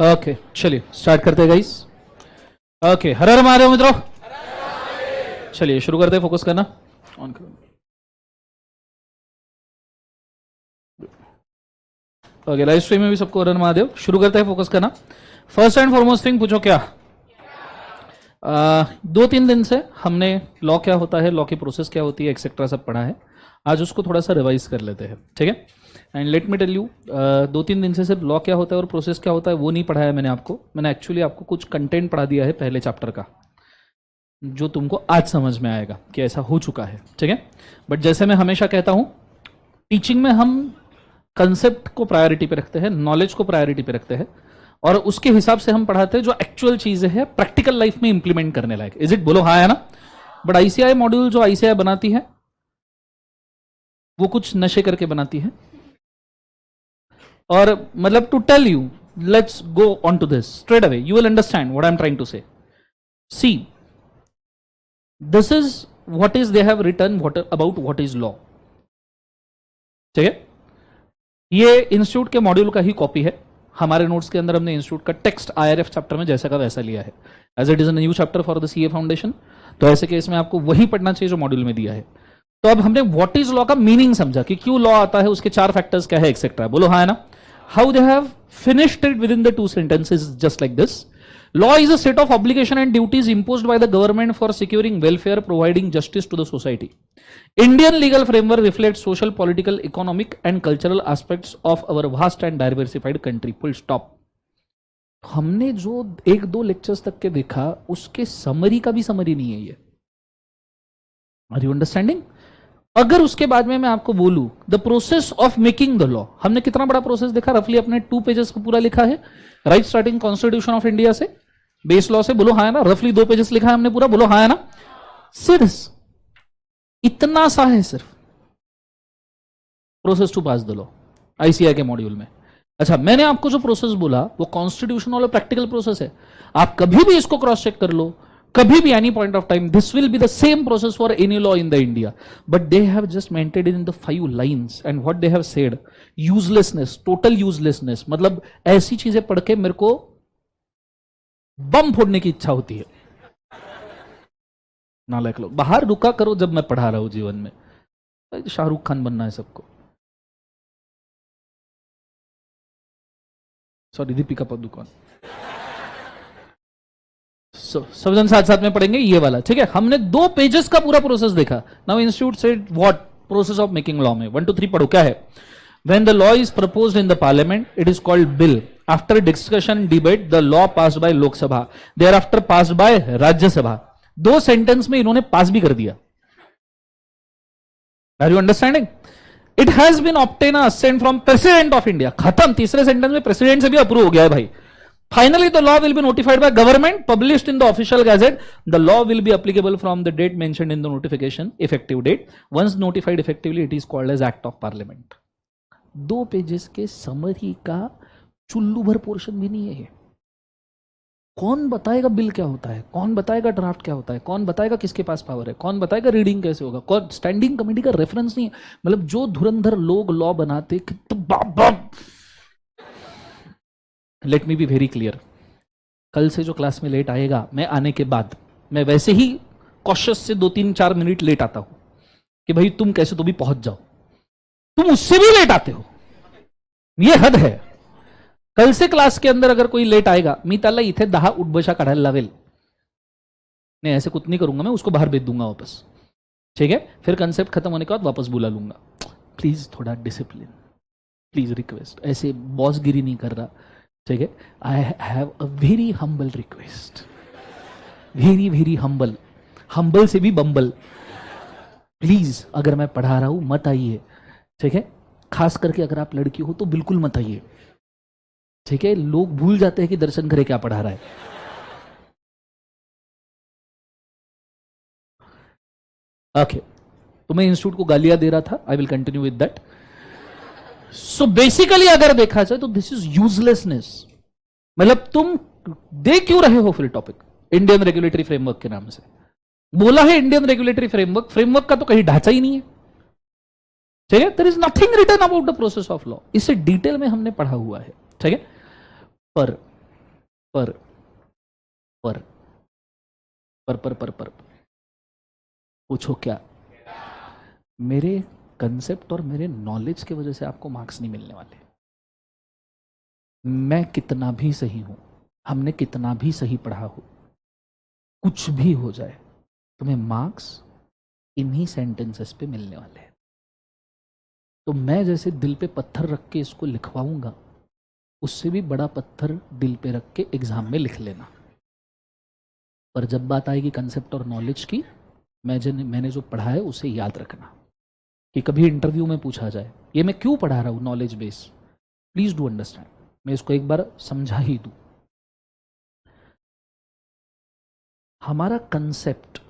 Okay चलिए start करते हैं गाइस। ओके हर हर महादेव मित्रों, चलिए शुरू करते हैं। फोकस करना ऑन करो। ओके लाइव स्ट्रीम में भी सबको हर हर महादेव। शुरू करते हैं, फोकस करना। फर्स्ट एंड फॉरमोस्ट थिंग पूछो क्या। 2-3 दिन से हमने लॉ क्या होता है, लॉ की प्रोसेस क्या होती है, एक्सेट्रा सब पढ़ा है। आज उसको थोड़ा सा रिवाइज कर लेते हैं, ठीक है। And let me tell you, 2-3 दिन से सिर्फ लॉ क्या होता है और प्रोसेस क्या होता है वो नहीं पढ़ाया मैंने आपको। मैंने एक्चुअली आपको कुछ कंटेंट पढ़ा दिया है पहले चैप्टर का, जो तुमको आज समझ में आएगा कि ऐसा हो चुका है, ठीक है। बट जैसे मैं हमेशा कहता हूं, टीचिंग में हम कंसेप्ट को प्रायोरिटी पे रखते हैं, नॉलेज को प्रायोरिटी पे रखते हैं, और उसके हिसाब से हम पढ़ाते हैं जो एक्चुअल चीजें है प्रैक्टिकल लाइफ में इंप्लीमेंट करने लायक। Is it? बोलो हाँ है ना। बट आईसीआई मॉड्यूल जो आईसीआई बनाती है वो कुछ नशे करके बनाती है। और मतलब to tell you, let's go on to this straight away, you will understand what I am trying to say. See, this is what is they have written about what is law, ठीक है। ये institute के module का ही copy है। हमारे notes के अंदर हमने इंस्टीट्यूट का टेक्स्ट आईआरएफ चैप्टर में जैसा का वैसा लिया है, as it is a new chapter for the CA foundation. तो ऐसे केस में आपको वही पढ़ना चाहिए जो मॉड्यूल में दिया है। तो अब हमने व्हाट इज लॉ का मीनिंग समझा कि क्यों लॉ आता है, उसके 4 फैक्टर्स क्या है, एक्सेट्रा। बोलो हाँ है ना। How they have finished it with in the 2 sentences just like this. Law is a set of obligation and duties imposed by the government for securing welfare, providing justice to the society. Indian legal framework reflects social, political, economic and cultural aspects of our vast and diversified country. Full stop. हमने जो 1-2 lectures तक के देखा उसके summary का भी summary नहीं है ये। Are you understanding? अगर उसके बाद में मैं आपको बोलूं the process of making the law, हमने कितना बड़ा प्रोसेस देखा, रफली अपने 2 पेजेस को पूरा लिखा है, right starting constitution of India से, बेस लॉ से। बोलो हाँ है ना। रफली 2 पेजेस लिखा है हमने पूरा। बोलो हाँ है ना। सिर्फ इतना सा है सिर्फ process to pass the law ICI के मॉड्यूल में। अच्छा, मैंने आपको जो प्रोसेस बोला वो कॉन्स्टिट्यूशन वाला प्रैक्टिकल प्रोसेस है। आप कभी भी इसको क्रॉस चेक कर लो, कभी भी any point of time, this will be the same process for any law in the India, but they have just mentioned in the 5 lines and what they have said, uselessness, total uselessness. मतलब ऐसी चीजें पढ़ के मेरे को बम फोड़ने की इच्छा होती है। नालायक लोग, बाहर रुका करो जब मैं पढ़ा रहा हूं। जीवन में शाहरुख खान बनना है सबको, सॉरी दीपिका पादुकोण। सब जन साथ साथ में पढ़ेंगे ये वाला, ठीक है। हमने 2 पेजेस का पूरा प्रोसेस देखा। Now institute said what process of making law में 1 to 3 पढ़ो क्या है। When the law is proposed in the parliament, it is called bill. After discussion and debate, the law passed by Lok Sabha, thereafter passed by Rajya Sabha. 2 sentence में इन्होंने पास भी कर दिया। Are you understanding? It has been obtained assent from President of India. खत्म। तीसरे sentence में president से भी अप्रूव हो गया है भाई। Finally, the law will be notified by government, published in the official gazette. The law will be applicable from the date mentioned in the notification, effective date. Once notified effectively, it is called as Act of Parliament. 2 pages के summary का चुल्लू भर portion भी नहीं है ये। कौन बताएगा बिल क्या होता है, कौन बताएगा ड्राफ्ट क्या होता है, कौन बताएगा किसके पास पावर है, कौन बताएगा रीडिंग कैसे होगा, कौन स्टैंडिंग कमेटी का रेफरेंस नहीं है। मतलब जो धुरंधर लोग लॉ बनाते, let me be very clear, कल से जो क्लास में लेट आएगा, मैं आने के बाद मैं वैसे ही कॉशियस से 2-3-4 मिनट लेट आता हूं कि भाई तुम कैसे तो भी पहुंच जाओ। तुम उससे भी लेट आते हो, ये हद है। कल से क्लास के अंदर अगर कोई लेट आएगा, मी त्याला इथे 10 उठबशा काढायला लावेल। नहीं, ऐसे कुछ नहीं करूंगा मैं, उसको बाहर भेज दूंगा वापस, ठीक है। फिर कंसेप्ट खत्म होने के बाद वापस बुला लूंगा। प्लीज थोड़ा डिसिप्लिन, प्लीज रिक्वेस्ट। ऐसे बॉसगिरी नहीं कर रहा, ठीक है। I have a very humble request, very very humble, humble से भी बम्बल। प्लीज अगर मैं पढ़ा रहा हूं मत आइए, ठीक है। खास करके अगर आप लड़की हो तो बिल्कुल मत आइए, ठीक है। लोग भूल जाते हैं कि दर्शन करे क्या पढ़ा रहा है। ओके, तो मैं इंस्टीट्यूट को गालियां दे रहा था, I will continue with that. So basically अगर देखा जाए तो दिस इज यूजलेसनेस। मतलब तुम दे क्यों रहे हो फिर टॉपिक इंडियन रेगुलेटरी फ्रेमवर्क के नाम से। बोला है इंडियन रेगुलेटरी फ्रेमवर्क, फ्रेमवर्क का तो कहीं ढांचा ही नहीं है, ठीक है। There is nothing written about the process of law. इसे डिटेल में हमने पढ़ा हुआ है, ठीक है। पर पर पर पर पर पर पर पूछो क्या? मेरे कंसेप्ट और मेरे नॉलेज की वजह से आपको मार्क्स नहीं मिलने वाले। मैं कितना भी सही हूं, हमने कितना भी सही पढ़ा हो, कुछ भी हो जाए, तुम्हें मार्क्स इन्हीं सेंटेंसेस पे मिलने वाले हैं। तो मैं जैसे दिल पे पत्थर रख के इसको लिखवाऊंगा, उससे भी बड़ा पत्थर दिल पे रख के एग्जाम में लिख लेना। पर जब बात आएगी कंसेप्ट और नॉलेज की, मैंने जो पढ़ा है उसे याद रखना, कि कभी इंटरव्यू में पूछा जाए ये मैं क्यों पढ़ा रहा हूं knowledge base, please do understand. मैं इसको एक बार समझा ही दूं। हमारा कंसेप्ट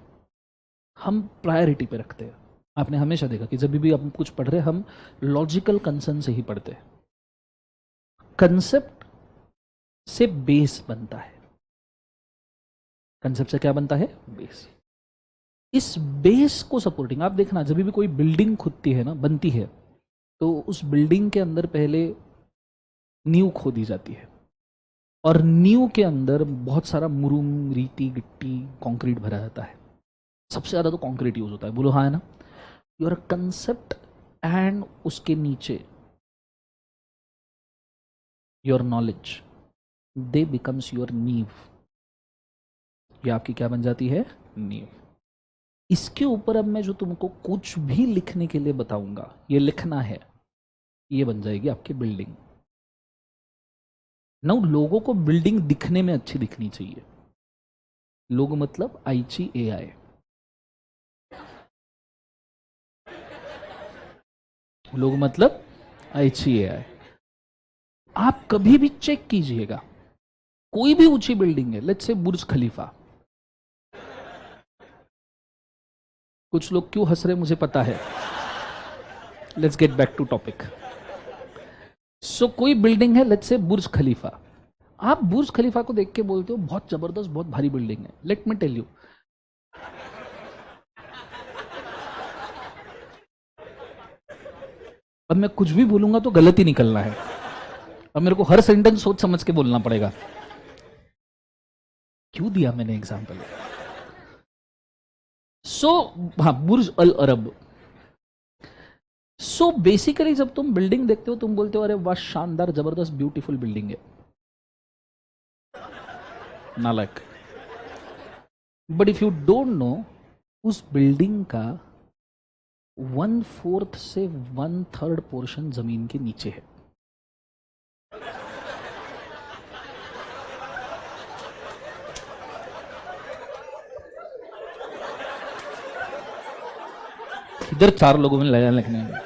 हम प्रायोरिटी पे रखते हैं। आपने हमेशा देखा कि जब भी हम कुछ पढ़ रहे हैं, हम लॉजिकल कंसर्न से ही पढ़ते हैं। कंसेप्ट से बेस बनता है। कंसेप्ट से क्या बनता है? बेस। इस बेस को सपोर्टिंग, आप देखना जब भी कोई बिल्डिंग खुदती है ना, बनती है, तो उस बिल्डिंग के अंदर पहले नींव खोदी जाती है, और नींव के अंदर बहुत सारा मुरुम, रीति, गिट्टी, कंक्रीट भरा जाता है। सबसे ज्यादा तो कंक्रीट यूज होता है, बोलो हाँ है ना? योर कंसेप्ट एंड उसके नीचे your knowledge, they becomes your नींव। ये आपकी क्या बन जाती है? नींव। इसके ऊपर अब मैं जो तुमको कुछ भी लिखने के लिए बताऊंगा, ये लिखना है, ये बन जाएगी आपकी बिल्डिंग। नाउ लोगों को बिल्डिंग दिखने में अच्छी दिखनी चाहिए। लोग मतलब IGAI। लोग मतलब IGAI। आप कभी भी चेक कीजिएगा, कोई भी ऊंची बिल्डिंग है, लेट्स से बुर्ज खलीफा। कुछ लोग क्यों हंस रहे मुझे पता है। Let's get back to topic. So कोई बिल्डिंग है, लेट्स से बुर्ज खलीफा। आप बुर्ज खलीफा को देख के बोलते हो बहुत जबरदस्त, बहुत भारी बिल्डिंग है। लेट मी टेल यू, अब मैं कुछ भी बोलूंगा तो गलत ही निकलना है। अब मेरे को हर सेंटेंस सोच समझ के बोलना पड़ेगा। क्यों दिया मैंने एग्जांपल? सो हाँ, बुर्ज अल अरब। सो बेसिकली जब तुम बिल्डिंग देखते हो, तुम बोलते हो अरे वाह, शानदार, जबरदस्त, ब्यूटीफुल बिल्डिंग है। नालायक। But if you don't know, उस बिल्डिंग का 1/4 से 1/3 पोर्शन जमीन के नीचे है। इधर 4 लोगों में लगा लिखने में।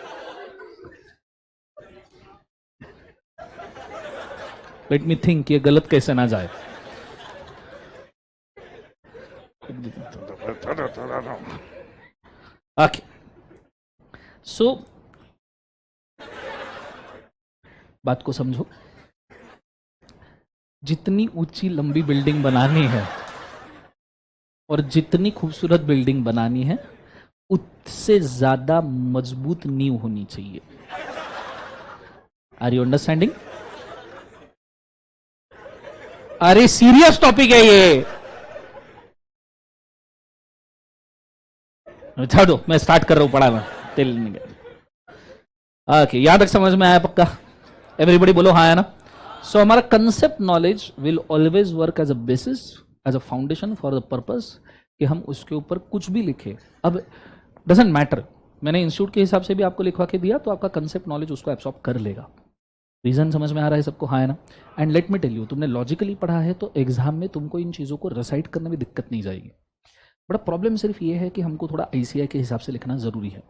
लेट मी थिंक, ये गलत कैसे ना जाए। ओके, सो बात को समझो। जितनी ऊंची लंबी बिल्डिंग बनानी है और जितनी खूबसूरत बिल्डिंग बनानी है, उससे ज्यादा मजबूत नींव होनी चाहिए। Are you understanding? अरे सीरियस टॉपिक है ये। छोड़ दो, मैं स्टार्ट कर रहा हूं पढ़ाना। तेल नहीं गया। ओके, यहां तक समझ में आया पक्का? एवरीबॉडी बोलो हाँ है ना? सो हमारा concept knowledge will always work as a basis, as a foundation for the purpose कि हम उसके ऊपर कुछ भी लिखे। अब डजेंट मैटर, मैंने इंस्टीट्यूट के हिसाब से भी आपको लिखवा के दिया, तो आपका कंसेप्ट नॉलेज उसको एब्सॉर्ब कर लेगा। रीजन समझ में आ रहा है सबको? हाँ है ना? And let me tell you, तुमने लॉजिकली पढ़ा है तो एग्जाम में तुमको इन चीज़ों को रिसाइट करने में दिक्कत नहीं जाएगी। बड़ा प्रॉब्लम सिर्फ ये है कि हमको थोड़ा ICAI के हिसाब से लिखना जरूरी है।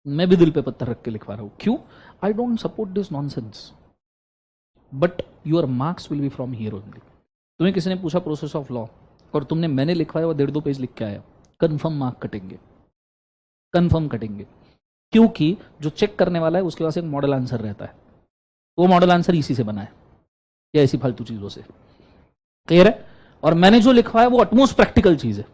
मैं भी दिल पे पत्थर रख के लिखवा रहा हूँ। क्यों? I don't support this nonsense, but your marks will be from here only. तुम्हें किसी ने पूछा प्रोसेस ऑफ लॉ और तुमने मैंने लिखवाया और 1.5-2 पेज लिख के आया, कन्फर्म मार्क कटेंगे, कन्फर्म कटेंगे। क्योंकि जो चेक करने वाला है उसके पास एक मॉडल आंसर रहता है, वो मॉडल आंसर इसी से बना है या ऐसी फालतू चीजों से। क्लियर है? और मैंने जो लिखवाया वो अटमोस्ट प्रैक्टिकल चीज है।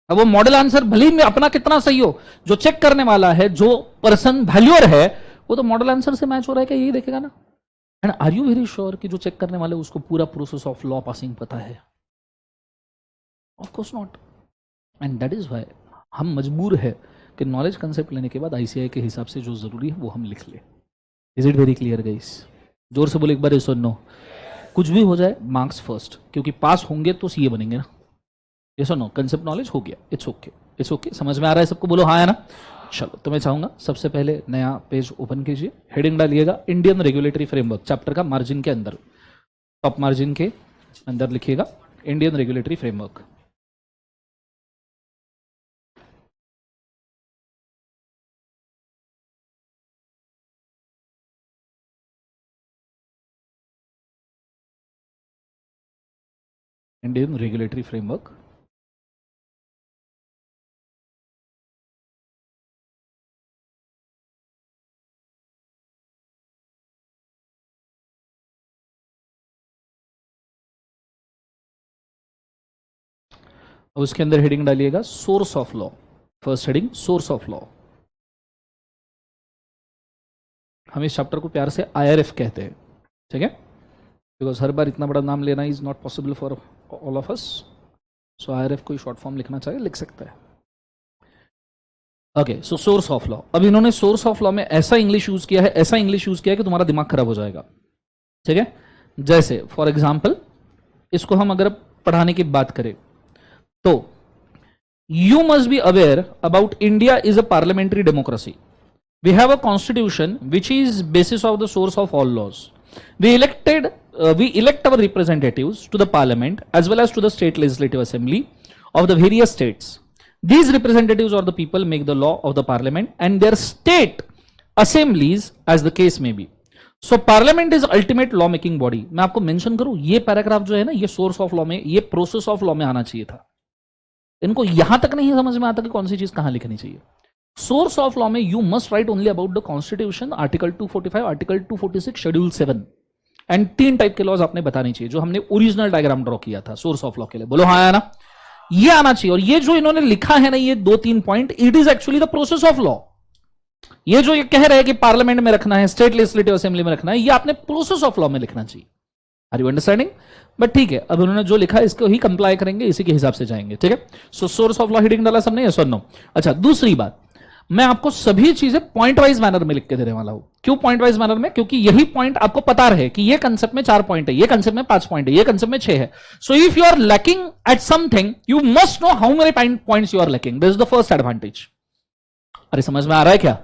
अब वो मॉडल आंसर भले ही अपना कितना सही हो, जो चेक करने वाला है, जो पर्सन वैल्यूअर है, वो तो मॉडल आंसर से मैच हो रहा है क्या, यही देखेगा ना। And are you very sure कि जो चेक करने वाले उसको पूरा प्रोसेस ऑफ लॉ पासिंग पता है? Of course not. And that is why हम मजबूर है कि नॉलेज कंसेप्ट लेने के बाद आईसीआई के हिसाब से जो जरूरी है वो हम लिख ले. Is it very clear guys? जोर से बोले एक बार ये सुन लो. कुछ भी हो जाए मार्क्स फर्स्ट, क्योंकि पास होंगे तो सीए बनेंगे ना. ये सुनो, कंसेप्ट नॉलेज हो गया, इट्स ओके, इट्स ओके. समझ में आ रहा है सबको? बोलो हाँ है ना. चलो, तो मैं चाहूंगा सबसे पहले नया पेज ओपन कीजिए, हेडिंग डालिएगा इंडियन रेगुलेटरी फ्रेमवर्क, चैप्टर का मार्जिन के अंदर, टॉप मार्जिन के अंदर लिखिएगा Indian regulatory framework. Indian regulatory framework. उसके अंदर हेडिंग डालिएगा source of law. First heading source of law. हम इस चैप्टर को प्यार से आईआरएफ कहते हैं, ठीक है? बिकॉज हर बार इतना बड़ा नाम लेना is not possible for all of us. So IRF कोई शॉर्ट फॉर्म लिखना चाहे लिख सकता है. Okay, so source of law. अब इन्होंने सोर्स ऑफ लॉ में ऐसा इंग्लिश यूज किया है, ऐसा इंग्लिश यूज किया है कि तुम्हारा दिमाग खराब हो जाएगा, ठीक है? जैसे फॉर एग्जाम्पल इसको हम अगर पढ़ाने की बात करें तो you must be aware about India is a parliamentary democracy. We have a constitution which is basis of the source of all laws. We elect our representatives to the parliament as well as to the state legislative assembly of the various states. These representatives or the people make the law of the parliament and their state assemblies as the case may be. So parliament is ultimate law making body. मैं आपको mention करूं, ये paragraph जो है ना, ये source of law में, ये प्रोसेस ऑफ लॉ में आना चाहिए था. इनको यहां तक नहीं समझ में आता कि कौन सी चीज कहां लिखनी चाहिए. सोर्स ऑफ लॉ में you must write only about the constitution, article 245, article 246, schedule 7. And 3 type के लॉज आपने बतानी चाहिए जो हमने ओरिजिनल डायग्राम ड्रॉ किया था सोर्स ऑफ लॉ के लिए. बोलो हाँ है ना. ये आना चाहिए. और ये जो इन्होंने लिखा है ना, ये 2-3 point, it is actually the process of law. ये जो ये कह रहे हैं कि पार्लियामेंट में रखना है, स्टेट लेजिस्लेटिव असेंबली में रखना है, ये आपने प्रोसेस ऑफ लॉ में लिखना चाहिए. Are you understanding? बट ठीक है, अब उन्होंने जो लिखा है इसको ही कंप्लाई करेंगे, इसी के हिसाब से जाएंगे, ठीक है? सो सोर्स ऑफ लॉ हेडिंग डाला सबने, यस और नो? अच्छा, दूसरी बात, मैं आपको सभी चीजें पॉइंट वाइज मैनर में लिख के देने वाला हूं. क्यों पॉइंट वाइज मैनर में? क्योंकि यही पॉइंट आपको पता रहे कि ये कंसेप्ट में 4 पॉइंट है, ये कंसेप्ट में 5 पॉइंट है, ये कंसेप्ट में 6 है. So if you are lacking at something, you must know how many points you are lacking. This is the first advantage. अरे समझ में आ रहा है क्या?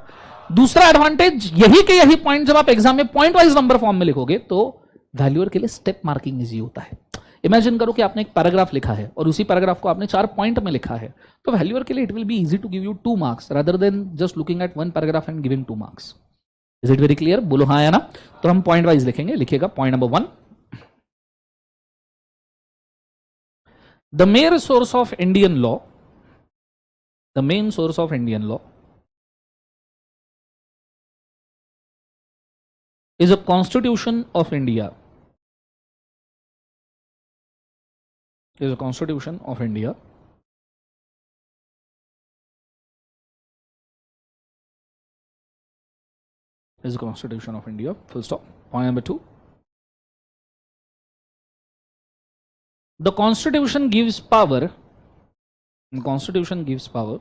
दूसरा एडवांटेज यही के यही पॉइंट जब आप एग्जाम में पॉइंट वाइज नंबर फॉर्म में लिखोगे तो वैल्यूअर के लिए स्टेप मार्किंग इजी होता है. इमेजिन करो कि आपने एक पैराग्राफ लिखा है और उसी पैराग्राफ को आपने 4 पॉइंट में लिखा है, तो वैल्यूअर के लिए it will be easy to give you 2 marks rather than just looking at 1 paragraph and giving 2 marks. Is it very clear? बोलो हाँ या ना. तो हम पॉइंट वाइज लिखेंगे. लिखिएगा point number 1, the main source of Indian law, the main source of Indian law is a constitution of India, is a constitution of India, is a constitution of India, full stop. Point number 2, the constitution gives power, the constitution gives power,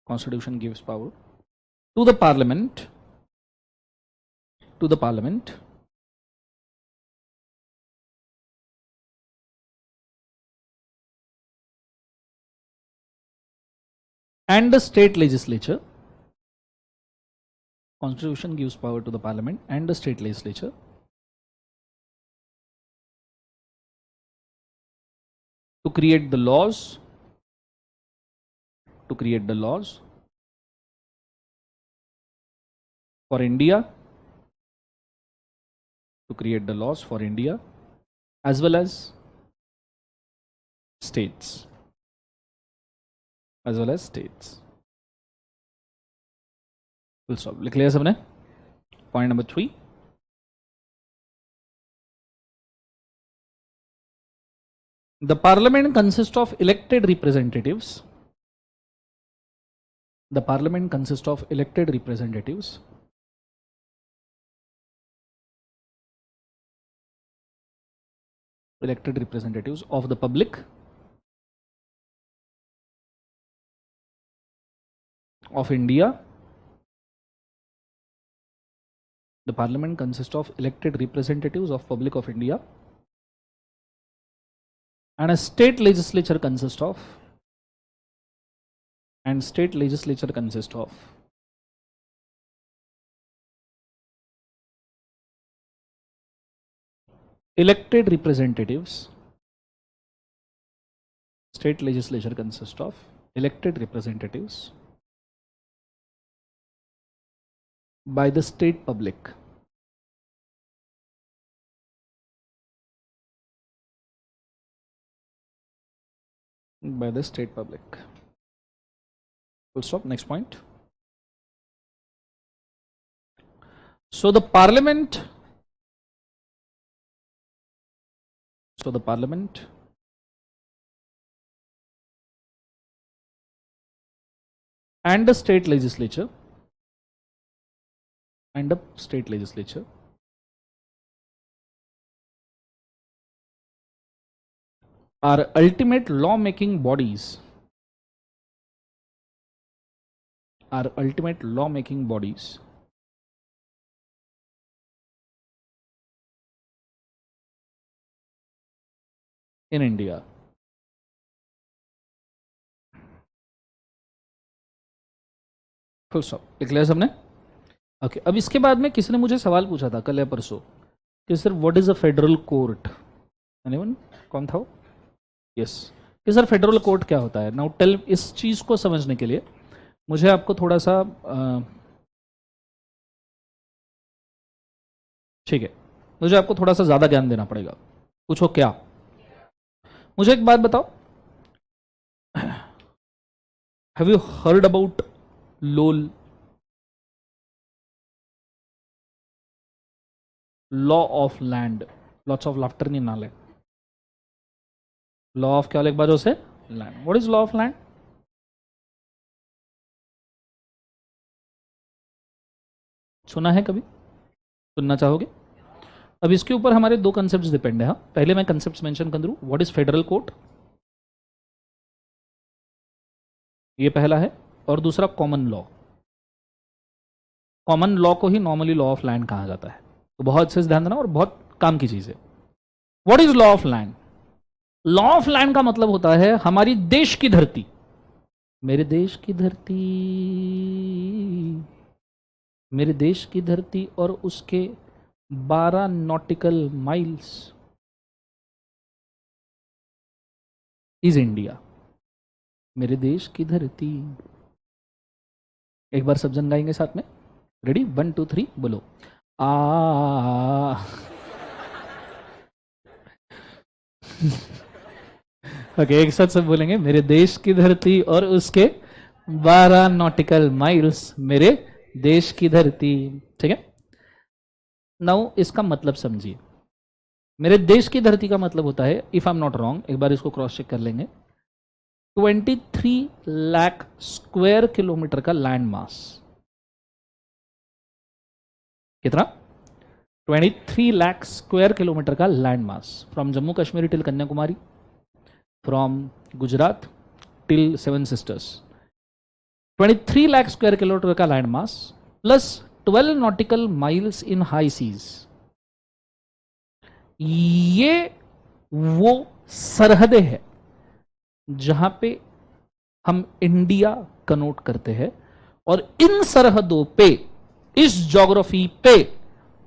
constitution gives power to the parliament, to the parliament and the state legislature. Constitution gives power to the parliament and the state legislature to create the laws, to create the laws for India, to create the laws for India as well as states, as well as states. Full stop. लिख लिया सबने? Point number 3, the parliament consists of elected representatives. The parliament consists of elected representatives elected representatives of the public of India. The parliament consists of elected representatives of public of India, and a state legislature consists of elected representatives. State legislature consists of elected representatives by the state public. By the state public. Full stop. Next point. So the parliament and the state legislature are ultimate law-making bodies in India. Full stop. लिख लिया सबने? Okay. अब इसके बाद में किसी ने मुझे सवाल पूछा था कल या परसों कि sir what is a federal court. Anyone? कौन था वो? यस. कि सर फेडरल कोर्ट क्या होता है. Now tell. इस चीज को समझने के लिए मुझे आपको थोड़ा सा ठीक है, मुझे आपको थोड़ा सा ज्यादा ज्ञान देना पड़ेगा. पूछो क्या. मुझे एक बात बताओ. Have you heard about lol? Law of land. Lots of laughter नहीं नाले. लॉ ऑफ क्या लिख बाजू से? Land. What is law of land? सुना है कभी? सुनना चाहोगे? अब इसके ऊपर हमारे दो कंसेप्ट डिपेंड है. हाँ, पहले मैं कंसेप्ट मेंशन कर दूं. व्हाट इज फेडरल कोर्ट, ये पहला है. और दूसरा कॉमन लॉ. कॉमन लॉ को ही नॉर्मली लॉ ऑफ लैंड कहा जाता है. तो बहुत अच्छे से ध्यान देना और बहुत काम की चीज है. What is law of land? Law of land का मतलब होता है हमारी देश की धरती. मेरे देश की धरती, मेरे देश की धरती और उसके 12 नॉटिकल माइल्स इज इंडिया. मेरे देश की धरती. एक बार सब जन गाएंगे साथ में. रेडी? 1 2 3 बोलो. आ ओके, एक साथ सब बोलेंगे. मेरे देश की धरती और उसके 12 नॉटिकल माइल्स. मेरे देश की धरती. ठीक है. नाउ इसका मतलब समझिए. मेरे देश की धरती का मतलब होता है, if I am not wrong, एक बार इसको क्रॉस चेक कर लेंगे, 23 लाख स्क्वायर किलोमीटर का लैंड मास. कितना? 23 लाख स्क्वायर किलोमीटर का land mass. From Jammu Kashmir till Kanyakumari, from Gujarat till seven sisters. 23 lakh square kilometre का land mass plus 12 nautical miles in high seas. ये वो सरहदें हैं जहां पे हम इंडिया कनोट करते हैं. और इन सरहदों पे, इस ज्योग्राफी पे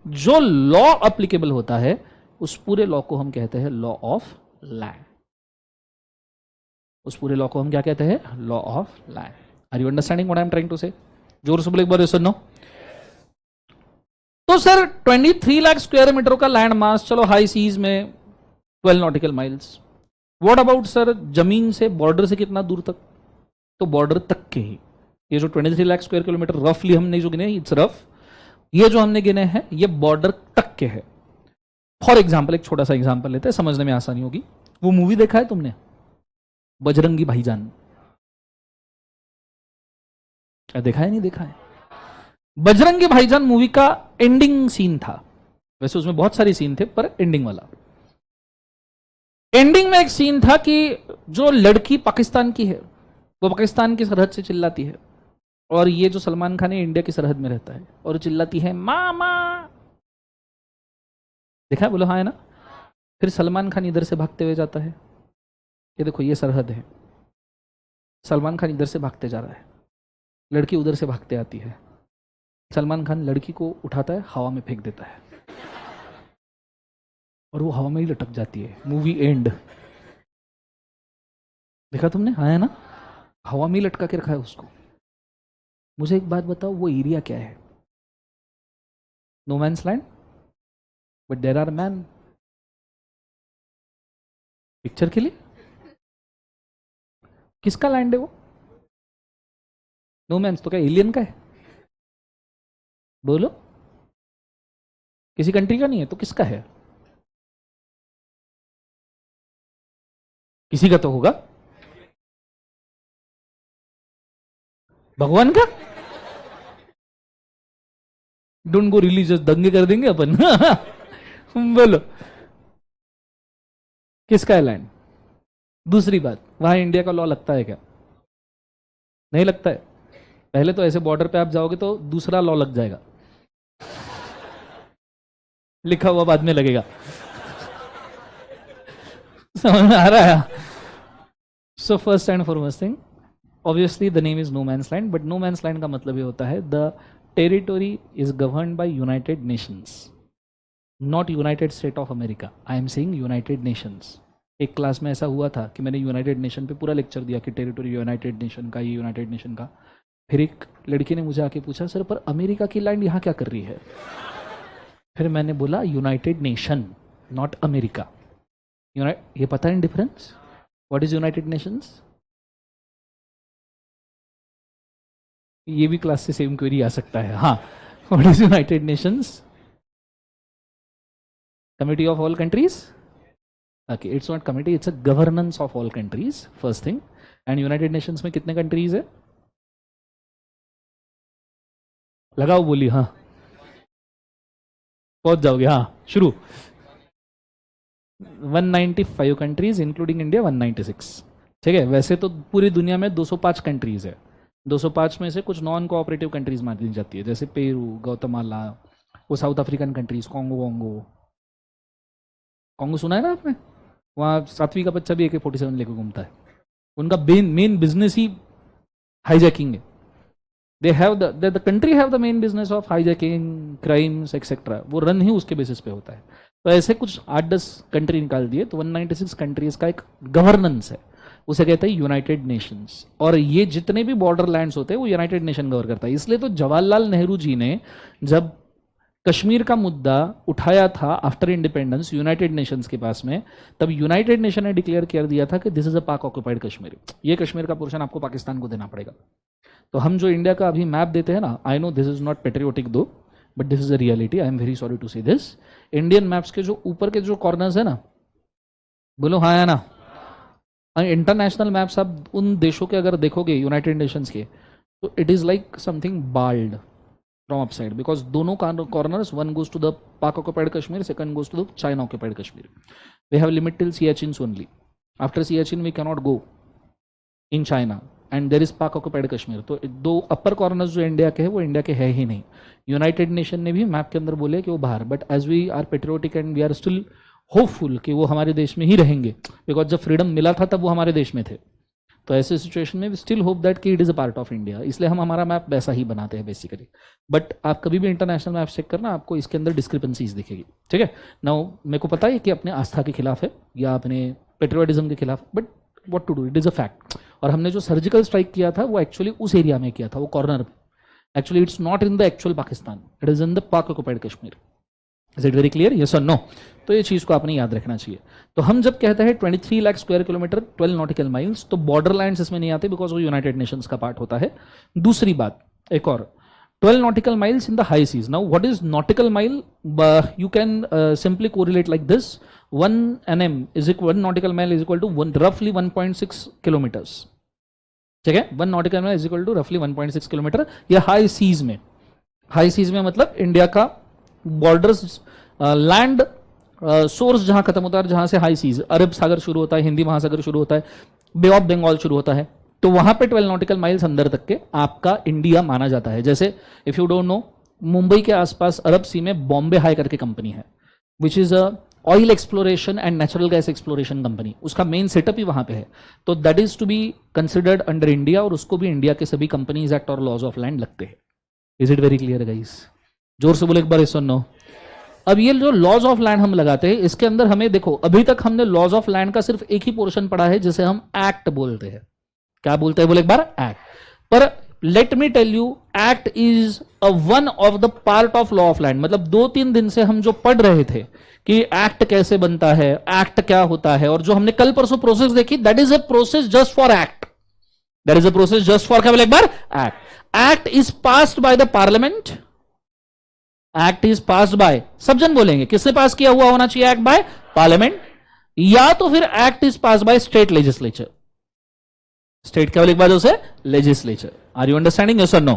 जो लॉ एप्लीकेबल होता है, उस पूरे लॉ को हम कहते हैं लॉ ऑफ लैंड. उस पूरे लॉ को हम क्या कहते हैं? Law of land. Are you understanding what I am trying to say? जोर से बोले एक बार. सुनो. तो सर 23 लाख स्क्वायर मीटर का लैंड मास, चलो हाई सीज में 12 nautical miles. What about sir जमीन से, बॉर्डर से कितना दूर तक? तो बॉर्डर तक के ही. ये जो 23 लाख स्क्वायर किलोमीटर रफली हमने जो गिने, इट्स रफ, ये जो हमने गिने हैं ये बॉर्डर तक के हैं. फॉर एग्जाम्पल, एक छोटा सा एग्जाम्पल लेते हैं, समझने में आसानी होगी. वो मूवी देखा है तुमने, बजरंगी भाईजान? देखा है? नहीं देखा है? बजरंगी भाईजान मूवी का एंडिंग सीन था. वैसे उसमें बहुत सारे सीन थे, पर एंडिंग वाला एंडिंग में एक सीन था कि जो लड़की पाकिस्तान की है वो पाकिस्तान की सरहद से चिल्लाती है, और ये जो सलमान खान है इंडिया की सरहद में रहता है और चिल्लाती है मामा। देखा है? बोलो हाँ है ना। फिर सलमान खान इधर से भागते हुए जाता है, ये देखो ये सरहद है, सलमान खान इधर से भागते जा रहा है, लड़की उधर से भागते आती है, सलमान खान लड़की को उठाता है, हवा में फेंक देता है और वो हवा में ही लटक जाती है। Movie and. देखा तुमने? हाँ है ना, हवा में ही लटका के रखा है उसको। मुझे एक बात बताओ, वो एरिया क्या है? No man's land, but there are man. Picture के लिए किसका लैंड है वो? नो मैन्स तो क्या एलियन का है? बोलो, किसी कंट्री का नहीं है तो किसका है? किसी का तो होगा, भगवान का। डोंट गो रिलीजियस, दंगे कर देंगे अपन। बोलो किसका है लैंड? दूसरी बात, वहां इंडिया का लॉ लगता है क्या? नहीं लगता है। पहले तो ऐसे बॉर्डर पे आप जाओगे तो दूसरा लॉ लग जाएगा, लिखा हुआ बाद में लगेगा। समझ में आ रहा है? So first and foremost thing, obviously the name is no man's land, but no man's land का मतलब ये होता है the territory is governed by United Nations, not United State of America. I am saying United Nations. एक class में ऐसा हुआ था कि मैंने यूनाइटेड नेशन पे पूरा लेक्चर दिया कि टेरिटोरी यूनाइटेड नेशन का, ये यूनाइटेड नेशन का। फिर एक लड़की ने मुझे आके पूछा, सर पर अमेरिका की लैंड यहाँ क्या कर रही है? फिर मैंने बोला यूनाइटेड नेशन, नॉट अमेरिका। ये पता है difference? What is United Nations? ये भी क्लास से सेम क्वेरी आ सकता है। हाँ, what is United Nations? Committee of all countries. Okay, it's not committee, it's a governance of all countries, first thing. And United Nations में कितने countries है? लगाओ बोली, हाँ पहुंच जाओगे। हाँ शुरू। 195 कंट्रीज इंक्लूडिंग इंडिया 196। ठीक है, वैसे तो पूरी दुनिया में 205 कंट्रीज है। 205 में से कुछ नॉन कोऑपरेटिव कंट्रीज मानी जाती है, जैसे पेरू, गौतमाला, वो साउथ अफ्रीकन कंट्रीज, कॉन्गो वोंगो। कॉन्गो सुना है ना आपने? वहाँ सातवीं का बच्चा भी AK-47 लेकर घूमता है। उनका मेन बिजनेस ही हाईजैकिंग है। They have the country have the main business of hijacking, crimes etcetera, वो रन ही उसके बेसिस पे होता है। तो ऐसे कुछ 8-10 कंट्री निकाल दिए तो 196 कंट्रीज का एक गवर्नेंस है, उसे कहते हैं यूनाइटेड नेशंस। और ये जितने भी बॉर्डर लैंड्स होते हैं वो यूनाइटेड नेशन गवर्न करता है। इसलिए तो जवाहरलाल नेहरू जी ने जब कश्मीर का मुद्दा उठाया था आफ्टर इंडिपेंडेंस यूनाइटेड नेशंस के पास में, तब यूनाइटेड नेशन ने डिक्लेयर कर दिया था कि दिस इज अ पाक ऑक्युपाइड कश्मीर, ये कश्मीर का पोर्शन आपको पाकिस्तान को देना पड़ेगा। तो हम जो इंडिया का अभी मैप देते हैं ना, I know this is not patriotic though, but this is a reality, I am very sorry to say this. Indian maps के जो ऊपर के जो कॉर्नर्स है ना, बोलो हाँ या ना, इंटरनेशनल मैप्स आप उन देशों के अगर देखोगे यूनाइटेड नेशंस के, तो it is like something bald from upside, because दोनों corners, one goes to the Pak occupied Kashmir, second goes to the China occupied Kashmir. We have limit till Siachen only, after Siachen we cannot go in China and there is Pak occupied Kashmir. तो दो अपर corners जो India के हैं वो India के है ही नहीं। यूनाइटेड नेशन ने भी मैप के अंदर बोले कि वो बाहर, but as we are patriotic and we are still hopeful कि वो हमारे देश में ही रहेंगे, बिकॉज जब फ्रीडम मिला था तब वो हमारे देश में थे। तो ऐसे सिचुएशन में वी स्टिल होप दैट कि it is a part of India, इसलिए हम हमारा मैप वैसा ही बनाते हैं बेसिकली। बट आप कभी भी इंटरनेशनल मैप चेक करना, आपको इसके अंदर डिस्क्रिपेंसीज दिखेगी। ठीक है, नाउ मेरे को पता है कि अपने आस्था के खिलाफ है या अपने पेट्रियोटिज्म के खिलाफ, but what to do, it is a fact. और हमने जो सर्जिकल स्ट्राइक किया था वो एक्चुअली उस एरिया में किया था, वो कॉर्नर पे। Actually it's not in the actual Pakistan, it is in the Pak occupied Kashmir. Is it very clear, yes और नो? तो ये चीज को आपने याद रखना चाहिए। तो हम जब कहते हैं 23 lakh square kilometre 12 nautical miles, तो बॉर्डर लाइन्स इसमें नहीं आते बिकॉज वो यूनाइटेड नेशंस का पार्ट होता है। दूसरी बात एक और, 12 nautical miles in the high seas. Now what is nautical mile? You can simply correlate like this: 1 nm is equal, 1 nautical mile is equal to roughly 1.6 kilometers. ठीक है, 1 nautical mile is equal to roughly 1.6 kilometre. ये high seas में, high seas में मतलब India का borders, land source जहां खत्म होता है, जहां से हाई सीज, अरब सागर शुरू होता है, हिंदी महासागर शुरू होता है, बे ऑफ बंगाल शुरू होता है, तो वहां पे 12 नॉटिकल माइल्स अंदर तक के आपका इंडिया माना जाता है। जैसे if you don't know, Mumbai के आसपास अरब सी में बॉम्बे हाई करके कंपनी है, which is a oil exploration and natural gas exploration company, उसका मेन सेटअप ही वहां पे है। तो that is to be considered under India, और उसको भी इंडिया के सभी कंपनीज एक्ट और लॉज ऑफ लैंड लगते हैं। Is it very clear guys? जोर से बोले एक बार, यस और नो। अब ये जो लॉज ऑफ लैंड हम लगाते हैं, इसके अंदर हमें देखो, अभी तक हमने लॉज ऑफ लैंड का सिर्फ एक ही पोर्शन पढ़ा है जिसे हम एक्ट बोलते हैं। क्या बोलते हैं? बोले एक बार, एक्ट। पर let me tell you, act is a one of the part of law of land. मतलब 2-3 दिन से हम जो पढ़ रहे थे कि एक्ट कैसे बनता है, एक्ट क्या होता है, और जो हमने कल परसों प्रोसेस देखी, that is a process just for act. That is a process just for, क्या बोले एक बार, act. Act is passed by the parliament. Act is passed by, सब जन बोलेंगे किसने पास किया हुआ होना चाहिए? एक्ट बाय पार्लियामेंट, या तो फिर act is passed by state legislature. State क्या बोले एक बार, उसे legislature. Are you understanding, yes और नो?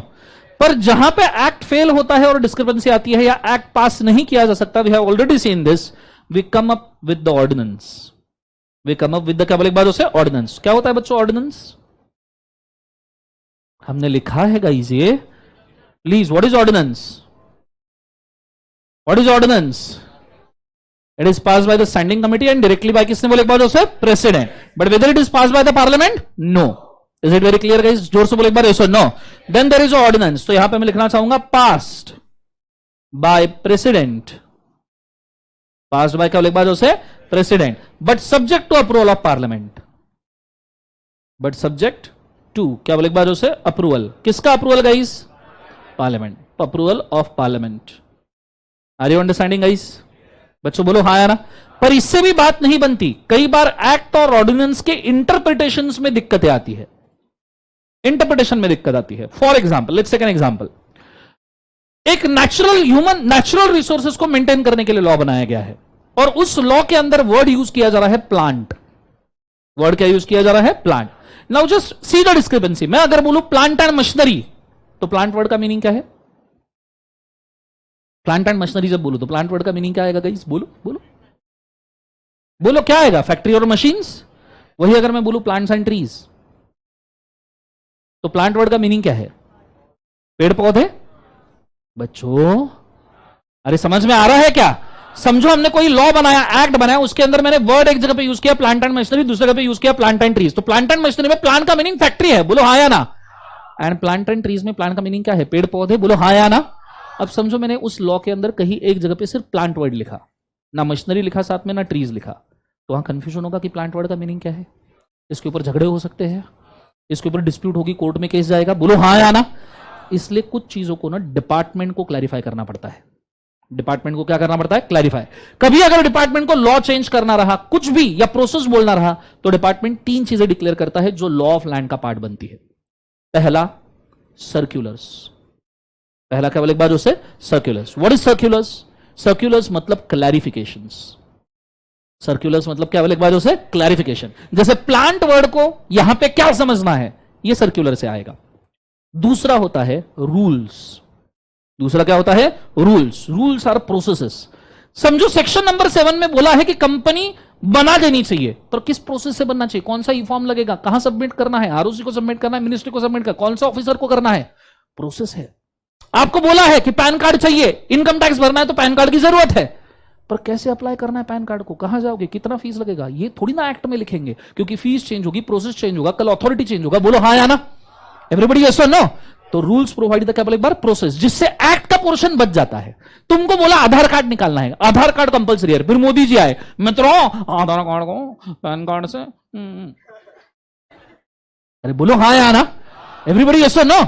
पर जहां पे एक्ट फेल होता है और डिस्क्रिपेंसी आती है, या एक्ट पास नहीं किया जा सकता, we have already seen this, we come up with the ordinance. We come up with the, क्या बोले एक बार, उसे ऑर्डिनेंस। क्या होता है बच्चों ऑर्डिनेंस? हमने लिखा है गाइस ये, please, what is ordinance? What is ordinance? It is passed by the standing committee and directly by किसने बोले एक बार, उसे president. But whether it is passed by the parliament? No. Is it very clear guys? जोर से बोले एक बार, yes or no? Then there is ordinance. तो यहां पे मैं लिखना चाहूंगा passed by president. Passed by क्या बोले एक बार, उसे president. But subject to approval of parliament. But subject to क्या बोले एक बार, उसे approval. किसका approval guys? Parliament. Approval of parliament. Are you understanding guys? बच्चों बोलो हाँ या ना। पर इससे भी बात नहीं बनती, कई बार एक्ट और ऑर्डिनेंस के इंटरप्रिटेशन में दिक्कतें आती है, इंटरप्रिटेशन में दिक्कत आती है। For example, let's take an example, एक नेचुरल रिसोर्सेज को मेंटेन करने के लिए लॉ बनाया गया है, और उस लॉ के अंदर वर्ड यूज किया जा रहा है प्लांट। वर्ड क्या यूज किया जा रहा है? Plant. Now just see the discrepancy. मैं अगर बोलूं प्लांट एंड मशीनरी, तो प्लांट वर्ड का मीनिंग क्या है? प्लांट एंड मशीनरी जब बोलो तो प्लांट वर्ड का मीनिंग क्या आएगा गाइस? बोलो बोलो बोलो, क्या आएगा? फैक्ट्री और मशीन्स। वही अगर मैं बोलूं प्लांट्स एंड ट्रीज, तो प्लांट वर्ड का मीनिंग क्या है? पेड़ पौधे। बच्चों अरे समझ में आ रहा है क्या? समझो हमने कोई लॉ बनाया, एक्ट बनाया, उसके अंदर मैंने वर्ड एक जगह पे यूज किया प्लांट एंड मशीनरी, दूसरी जगह पे यूज किया प्लांट एंड ट्रीज। तो प्लांट एंड मशीनरी में प्लांट का मीनिंग फैक्ट्री है, बोलो हाँ या ना। एंड प्लांट एंड ट्रीज में प्लांट का मीनिंग क्या है? पेड़ पौधे, बोलो हाँ या ना। अब समझो मैंने उस लॉ के अंदर कहीं एक जगह पे सिर्फ प्लांट वर्ड लिखा, ना मशीनरी लिखा साथ में, ना ट्रीज लिखा, तो वहां कंफ्यूजन होगा कि प्लांट वर्ड का मीनिंग क्या है। इसके ऊपर झगड़े हो सकते हैं, इसके ऊपर डिस्प्यूट होगी, कोर्ट में केस जाएगा, बोलो हाँ या ना। इसलिए कुछ चीजों को ना डिपार्टमेंट को क्लैरिफाई करना पड़ता है। डिपार्टमेंट को क्या करना पड़ता है? क्लैरिफाई। कभी अगर डिपार्टमेंट को लॉ चेंज करना रहा, कुछ भी, या प्रोसेस बोलना रहा, तो डिपार्टमेंट 3 चीजें डिक्लेयर करता है जो लॉ ऑफ लैंड का पार्ट बनती है। पहला, सर्क्यूलर्स। पहला क्या बोले एक बार, उसे circulars. What is circulars? Circulars मतलब क्लैरिफिकेशंस। सर्क्यूलर्स मतलब क्या बोले एक बार, उसे क्लैरिफिकेशन। जैसे प्लांट वर्ड को यहां पे क्या समझना है, ये सर्क्यूलर से आएगा। दूसरा होता है रूल्स। दूसरा क्या होता है? रूल्स। Rules are processes. समझो सेक्शन नंबर 7 में बोला है कि कंपनी बना देनी चाहिए, पर किस प्रोसेस से बनना चाहिए, कौन सा ई फॉर्म लगेगा, कहां सबमिट करना है, आरओसी को सबमिट करना है, मिनिस्ट्री को सबमिट करना, कौन सा ऑफिसर को करना है, प्रोसेस है। आपको बोला है कि पैन कार्ड चाहिए, इनकम टैक्स भरना है तो पैन कार्ड की जरूरत है, पर कैसे अप्लाई करना है पैन कार्ड को, कहां जाओगे, कितना फीस लगेगा, ये थोड़ी ना एक्ट में लिखेंगे, क्योंकि फीस चेंज होगी, प्रोसेस चेंज होगा, कल अथॉरिटी चेंज होगा। बोलो हाँ या ना। एवरीबडी यस और नो। तो रूल्स प्रोवाइड द क्या बोले एक बार, प्रोसेस, जिससे एक्ट का पोर्शन बच जाता है। तुमको बोला आधार कार्ड निकालना है, आधार कार्ड कंपलसरी है, फिर मोदी जी आए, मित्रों आधार कार्ड को पैन कार्ड से अरे बोलो हाँ या ना। एवरीबडी यस और नो।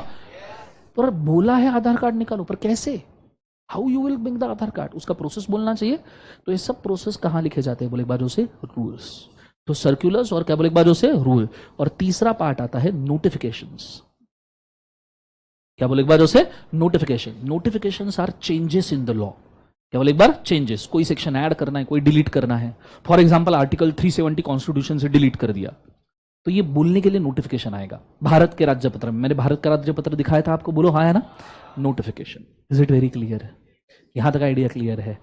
पर बोला है आधार कार्ड निकालो, पर कैसे, how you will bring the Aadhaar card, उसका प्रोसेस बोलना चाहिए। तो ये सब प्रोसेस कहां लिखे जाते हैं, बोले एक बार से रूल्स। तो सर्कुलर्स और क्या बोले एक बार से रूल। और तीसरा पार्ट आता है नोटिफिकेशंस। क्या बोले एक बार से notification. Notifications are changes in the law. क्या बोले एक बार, चेंजेस, कोई सेक्शन ऐड करना है, कोई डिलीट करना है। फॉर एग्जांपल आर्टिकल 370 कॉन्स्टिट्यूशन से डिलीट कर दिया, तो ये बोलने के लिए नोटिफिकेशन आएगा। भारत के राज्यपत्र में, मैंने भारत का राज्यपत्र दिखाया था आपको, बोलो हाँ है ना। Notification. Is it very clear? यहां तक आइडिया क्लियर है?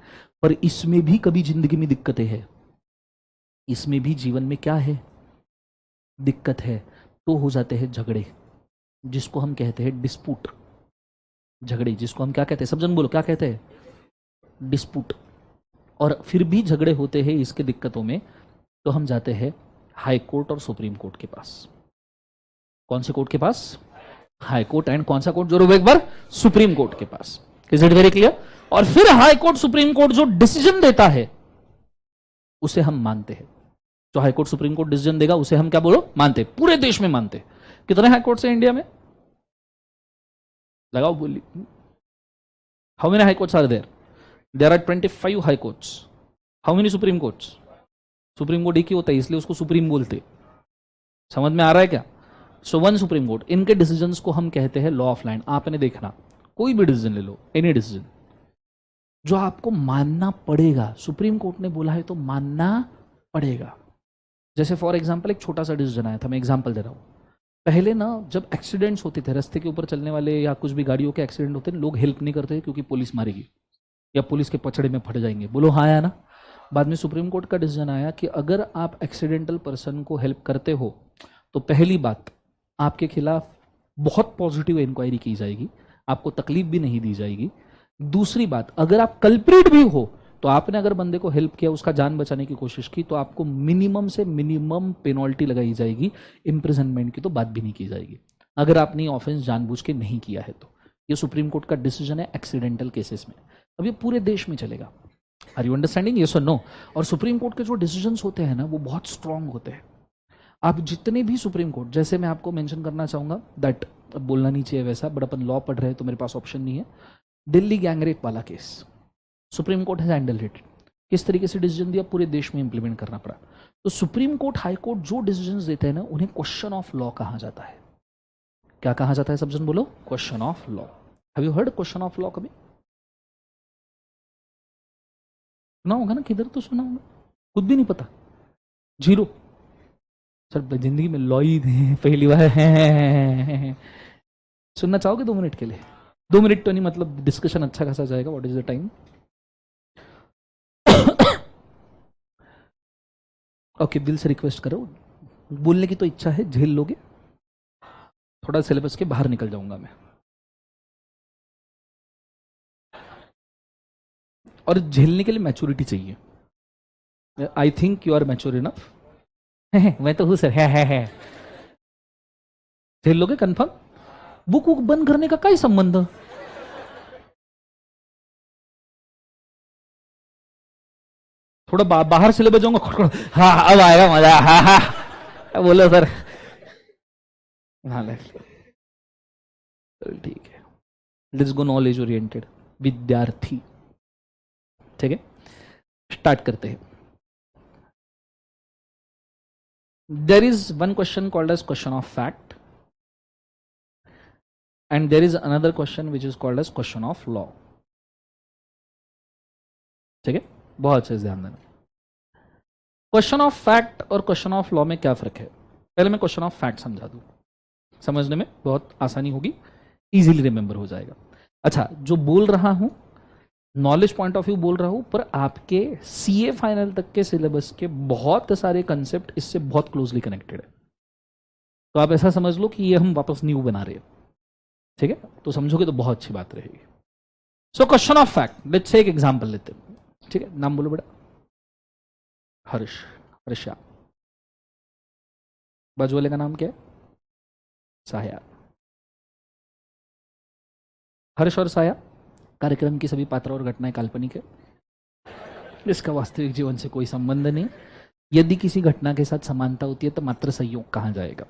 पर इसमें भी कभी जिंदगी में दिक्कतें हैं, इसमें भी जीवन में क्या है, दिक्कत है, तो हो जाते हैं झगड़े, जिसको हम कहते हैं डिस्प्यूट। झगड़े जिसको हम क्या कहते हैं, सब जन बोलो क्या कहते हैं, डिस्प्यूट। और फिर भी झगड़े होते हैं इसके दिक्कतों में, तो हम जाते हैं हाई कोर्ट और सुप्रीम कोर्ट के पास। कौन से कोर्ट के पास, हाई कोर्ट, एंड कौन सा कोर्ट जोरो एक बार, सुप्रीम कोर्ट के पास। Is it very clear? और फिर हाई कोर्ट सुप्रीम कोर्ट जो डिसीजन देता है उसे हम मानते हैं। जो high court supreme court decision देगा उसे हम क्या बोलो, मानते, पूरे देश में मानते। कितने हाई कोर्ट्स हैं इंडिया में, लगाओ बोली, how many high courts are there? There are 25 high courts. How many supreme courts? Supreme court एक ही होता है इसलिए उसको सुप्रीम बोलते। समझ में आ रहा है क्या? सो वन सुप्रीम कोर्ट, इनके डिसीजंस को हम कहते हैं लॉ ऑफ लैंड। आपने देखना, कोई भी डिसीजन ले लो, एनी डिसीजन जो आपको मानना पड़ेगा, सुप्रीम कोर्ट ने बोला है तो मानना पड़ेगा। जैसे फॉर एग्जांपल एक छोटा सा डिसीजन आया था, मैं एग्जांपल दे रहा हूं। पहले ना जब एक्सीडेंट्स होते थे, रास्ते के ऊपर चलने वाले या कुछ भी गाड़ियों के एक्सीडेंट होते थे, लोग हेल्प नहीं करते क्योंकि पुलिस मारेगी या पुलिस के पछड़े में फट जाएंगे। बोलो हाँ या ना? बाद में सुप्रीम कोर्ट का डिसीजन आया कि अगर आप एक्सीडेंटल पर्सन को हेल्प करते हो तो पहली बात, आपके खिलाफ बहुत पॉजिटिव इंक्वायरी की जाएगी, आपको तकलीफ भी नहीं दी जाएगी। दूसरी बात, अगर आप कल्प्रिट भी हो तो आपने अगर बंदे को हेल्प किया, उसका जान बचाने की कोशिश की, तो आपको मिनिमम से मिनिमम पेनल्टी लगाई जाएगी, इम्प्रिजनमेंट की तो बात भी नहीं की जाएगी, अगर आपने ऑफेंस जानबूझ के नहीं किया है तो। ये सुप्रीम कोर्ट का डिसीजन है एक्सीडेंटल केसेस में। अब ये पूरे देश में चलेगा। Are you understanding? यस और नो? और सुप्रीम कोर्ट के जो डिसीजंस होते हैं ना, वो बहुत स्ट्रांग होते हैं। आप जितने भी सुप्रीम कोर्ट, जैसे मैं आपको मेंशन करना चाहूंगा दैट, बोलना नहीं चाहिए वैसा, बट अपन लॉ पढ़ रहे हैं तो मेरे पास ऑप्शन नहीं है। दिल्ली गैंगरेप वाला case supreme court has handle it. किस तरीके से डिसीजन दिया, पूरे देश में इंप्लीमेंट करना पड़ा। तो सुप्रीम कोर्ट, हाई कोर्ट जो डिसीजन देते हैं ना, उन्हें क्वेश्चन ऑफ लॉ कहा जाता है। क्या कहा जाता है सब जन बोलो? Question of law. Have you heard question of law कभी? सुना होगा ना, किधर तो सुना होगा, खुद भी नहीं पता, जीरो। सर जिंदगी में लॉ ही पहली बार है। सुनना चाहोगे 2 मिनट के लिए? 2 मिनट तो नहीं, मतलब डिस्कशन अच्छा खासा जाएगा। What is the time? Okay, दिल से रिक्वेस्ट करो, बोलने की तो इच्छा है, झेल लोगे? थोड़ा सिलेबस के बाहर निकल जाऊंगा मैं, और झेलने के लिए मैच्योरिटी चाहिए। I think you are mature enough. मैं तो हूं सर, है। झेल लोगे कंफर्म? बुक वुक बंद करने का क्या संबंध? थोड़ा बाहर सिलेबस जाऊंगा। हाँ अब आएगा मजा। हाँ बोलो सर। हाँ ठीक है, लेट्स गो नॉलेज ओरिएंटेड विद्यार्थी। ठीक है, स्टार्ट करते हैं। There is one question called as question of fact, and there is another question which is called as question of law. ठीक है, बहुत अच्छे से ध्यान देना। क्वेश्चन ऑफ फैक्ट और क्वेश्चन ऑफ लॉ में क्या फर्क है? पहले मैं क्वेश्चन ऑफ फैक्ट समझा दूं, समझने में बहुत आसानी होगी, इजीली रिमेंबर हो जाएगा। अच्छा, जो बोल रहा हूं नॉलेज पॉइंट ऑफ व्यू बोल रहा हूं, पर आपके सीए फाइनल तक के सिलेबस के बहुत सारे कंसेप्ट इससे बहुत क्लोजली कनेक्टेड है। तो आप ऐसा समझ लो कि ये हम वापस न्यू बना रहे हैं। ठीक है, तो समझोगे तो बहुत अच्छी बात रहेगी। So question of fact, let's say एक एग्जांपल लेते हैं। ठीक है, नाम बोलो बेटा। हर्ष, हर्षा। बाजू वाले का नाम क्या है? साया। हर्ष और साया, कार्यक्रम की सभी पात्र और घटनाएं काल्पनिक है, इसका वास्तविक जीवन से कोई संबंध नहीं। यदि किसी घटना के साथ समानता होती है तो मात्र संयोग कहा जाएगा।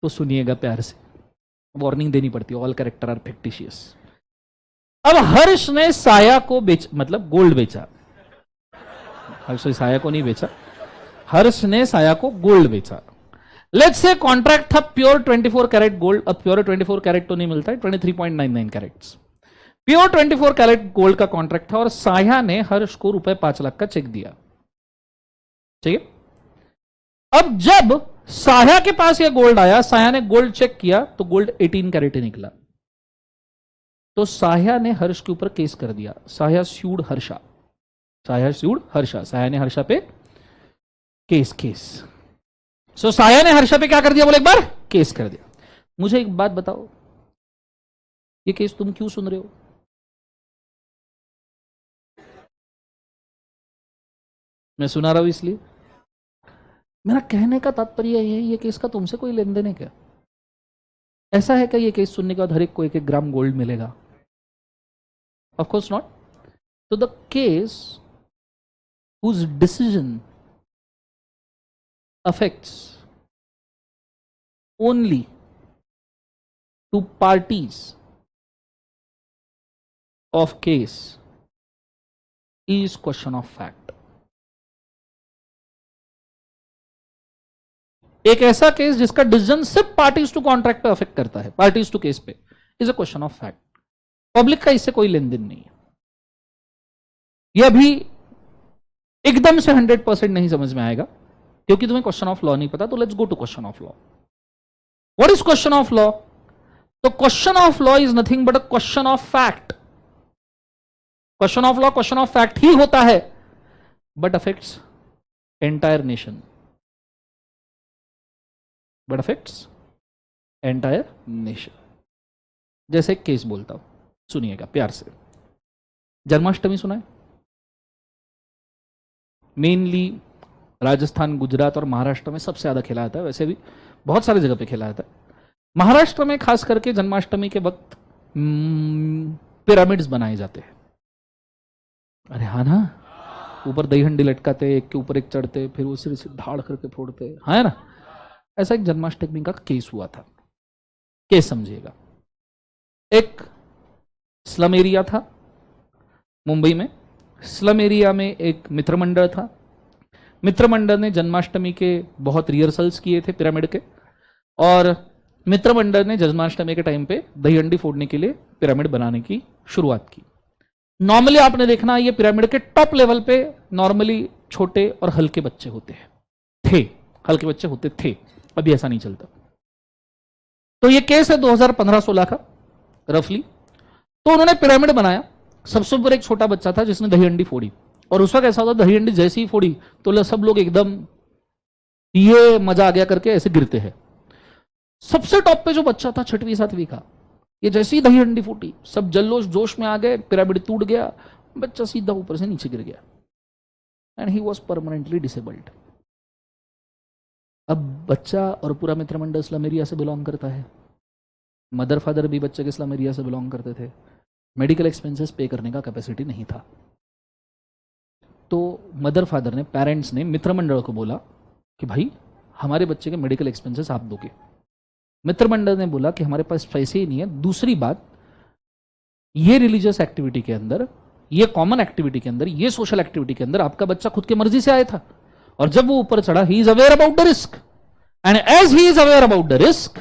तो सुनिएगा प्यार से, वार्निंग देनी पड़ती है, ऑल कैरेक्टर आर फिक्टिशियस। अब हर्ष ने साया को मतलब गोल्ड बेचा। हर्ष ने साया को नहीं बेचा, हर्ष ने साया को गोल्ड बेचा। लेट्स से कॉन्ट्रैक्ट था प्योर 24 कैरेट गोल्ड। अब प्योर 24 कैरेट तो नहीं मिलता है, 23.99 कैरेट्स। प्योर 24 कैरेट गोल्ड का कॉन्ट्रैक्ट था और साया ने हर्ष को ₹5 लाख का चेक दिया। ठीक है, अब जब साया के पास यह गोल्ड आया, साया ने गोल्ड चेक किया तो गोल्ड 18 कैरेट ही निकला। तो साया ने हर्ष के ऊपर केस कर दिया, साया स्यूड हर्षा, साया स्यूड हर्षा, साया ने हर्षा पे केस। सो साया ने हर्षा पे क्या कर दिया, बोले एक बार केस कर दिया। मुझे एक बात बताओ, ये केस तुम क्यों सुन रहे हो? मैं सुना रहा हूं इसलिए। मेरा कहने का तात्पर्य है ये केस का तुमसे कोई लेन देन है क्या? ऐसा है क्या ये केस सुनने के बाद हर एक को 1-1 ग्राम गोल्ड मिलेगा? Of course not. तो the case whose decision affects only two parties of case is question of fact. एक ऐसा केस जिसका डिसीजन सिर्फ पार्टीज टू कॉन्ट्रैक्ट पे अफेक्ट करता है, पार्टीज टू केस पे, is a question of fact. Public का इससे कोई लेन देन नहीं है। यह अभी एकदम से 100% नहीं समझ में आएगा क्योंकि तुम्हें क्वेश्चन ऑफ लॉ नहीं पता। तो let's go to question of law. What is question of law? तो question of law is nothing but a question of fact. Question of law question of fact ही होता है, but affects entire nation, but affects entire nation. जैसे एक case बोलता हूं, सुनिएगा प्यार से। जन्माष्टमी सुना है? मेनली राजस्थान, गुजरात और महाराष्ट्र में सबसे ज्यादा खेला जाता है, वैसे भी बहुत सारी जगह पे खेला जाता है। महाराष्ट्र में खास करके जन्माष्टमी के वक्त पिरामिड्स बनाए जाते हैं। अरे हाँ ना, ऊपर दही हंडी लटकाते, एक के ऊपर एक चढ़ते, फिर वो सिर से धाड़ करके फोड़ते, हाँ ना। ऐसा एक जन्माष्टमी का केस हुआ था। केस समझिएगा। एक स्लम एरिया था मुंबई में। स्लम एरिया में एक मित्र मंडल था। मित्र मंडल ने जन्माष्टमी के बहुत रिहर्सल्स किए थे पिरामिड के, और मित्र मंडल ने जन्माष्टमी के टाइम पे दही हंडी फोड़ने के लिए पिरामिड बनाने की शुरुआत की। नॉर्मली आपने देखना, ये पिरामिड के टॉप लेवल पे नॉर्मली छोटे और हल्के बच्चे होते हैं, थे हल्के बच्चे होते थे, अभी ऐसा नहीं चलता। तो ये केस है 2015-16 का रफली। तो उन्होंने पिरामिड बनाया। सबसे ऊपर एक छोटा बच्चा था जिसने दही हंडी फोड़ी, और उस वक्त ऐसा होता दही हंडी जैसी ही फोड़ी तो सब लोग एकदम ये मजा आ गया करके ऐसे गिरते हैं। सबसे टॉप पे जो बच्चा था 6वीं-7वीं का, ये जैसे ही दही हंडी फूटी सब जल्लोश जोश में आ गए, पिरामिड टूट गया, बच्चा सीधा ऊपर से नीचे गिर गया, and he was permanently disabled. अब बच्चा और पूरा मित्र मंडल स्लम एरिया से बिलोंग करता है। मदर फादर भी बच्चे के स्लम एरिया से बिलोंग करते थे। मेडिकल एक्सपेंसेस पे करने का कैपेसिटी नहीं था। तो मदर फादर ने, पेरेंट्स ने मित्र मंडल को बोला कि भाई हमारे बच्चे के मेडिकल एक्सपेंसेस आप दोगे। मित्र मंडल ने बोला कि हमारे पास पैसे ही नहीं है। दूसरी बात, ये रिलीजियस एक्टिविटी के अंदर, ये कॉमन एक्टिविटी के अंदर, ये सोशल एक्टिविटी के अंदर आपका बच्चा खुद की मर्जी से आया था, और जब वो ऊपर चढ़ा, he is aware about the risk, and as he is aware about the risk,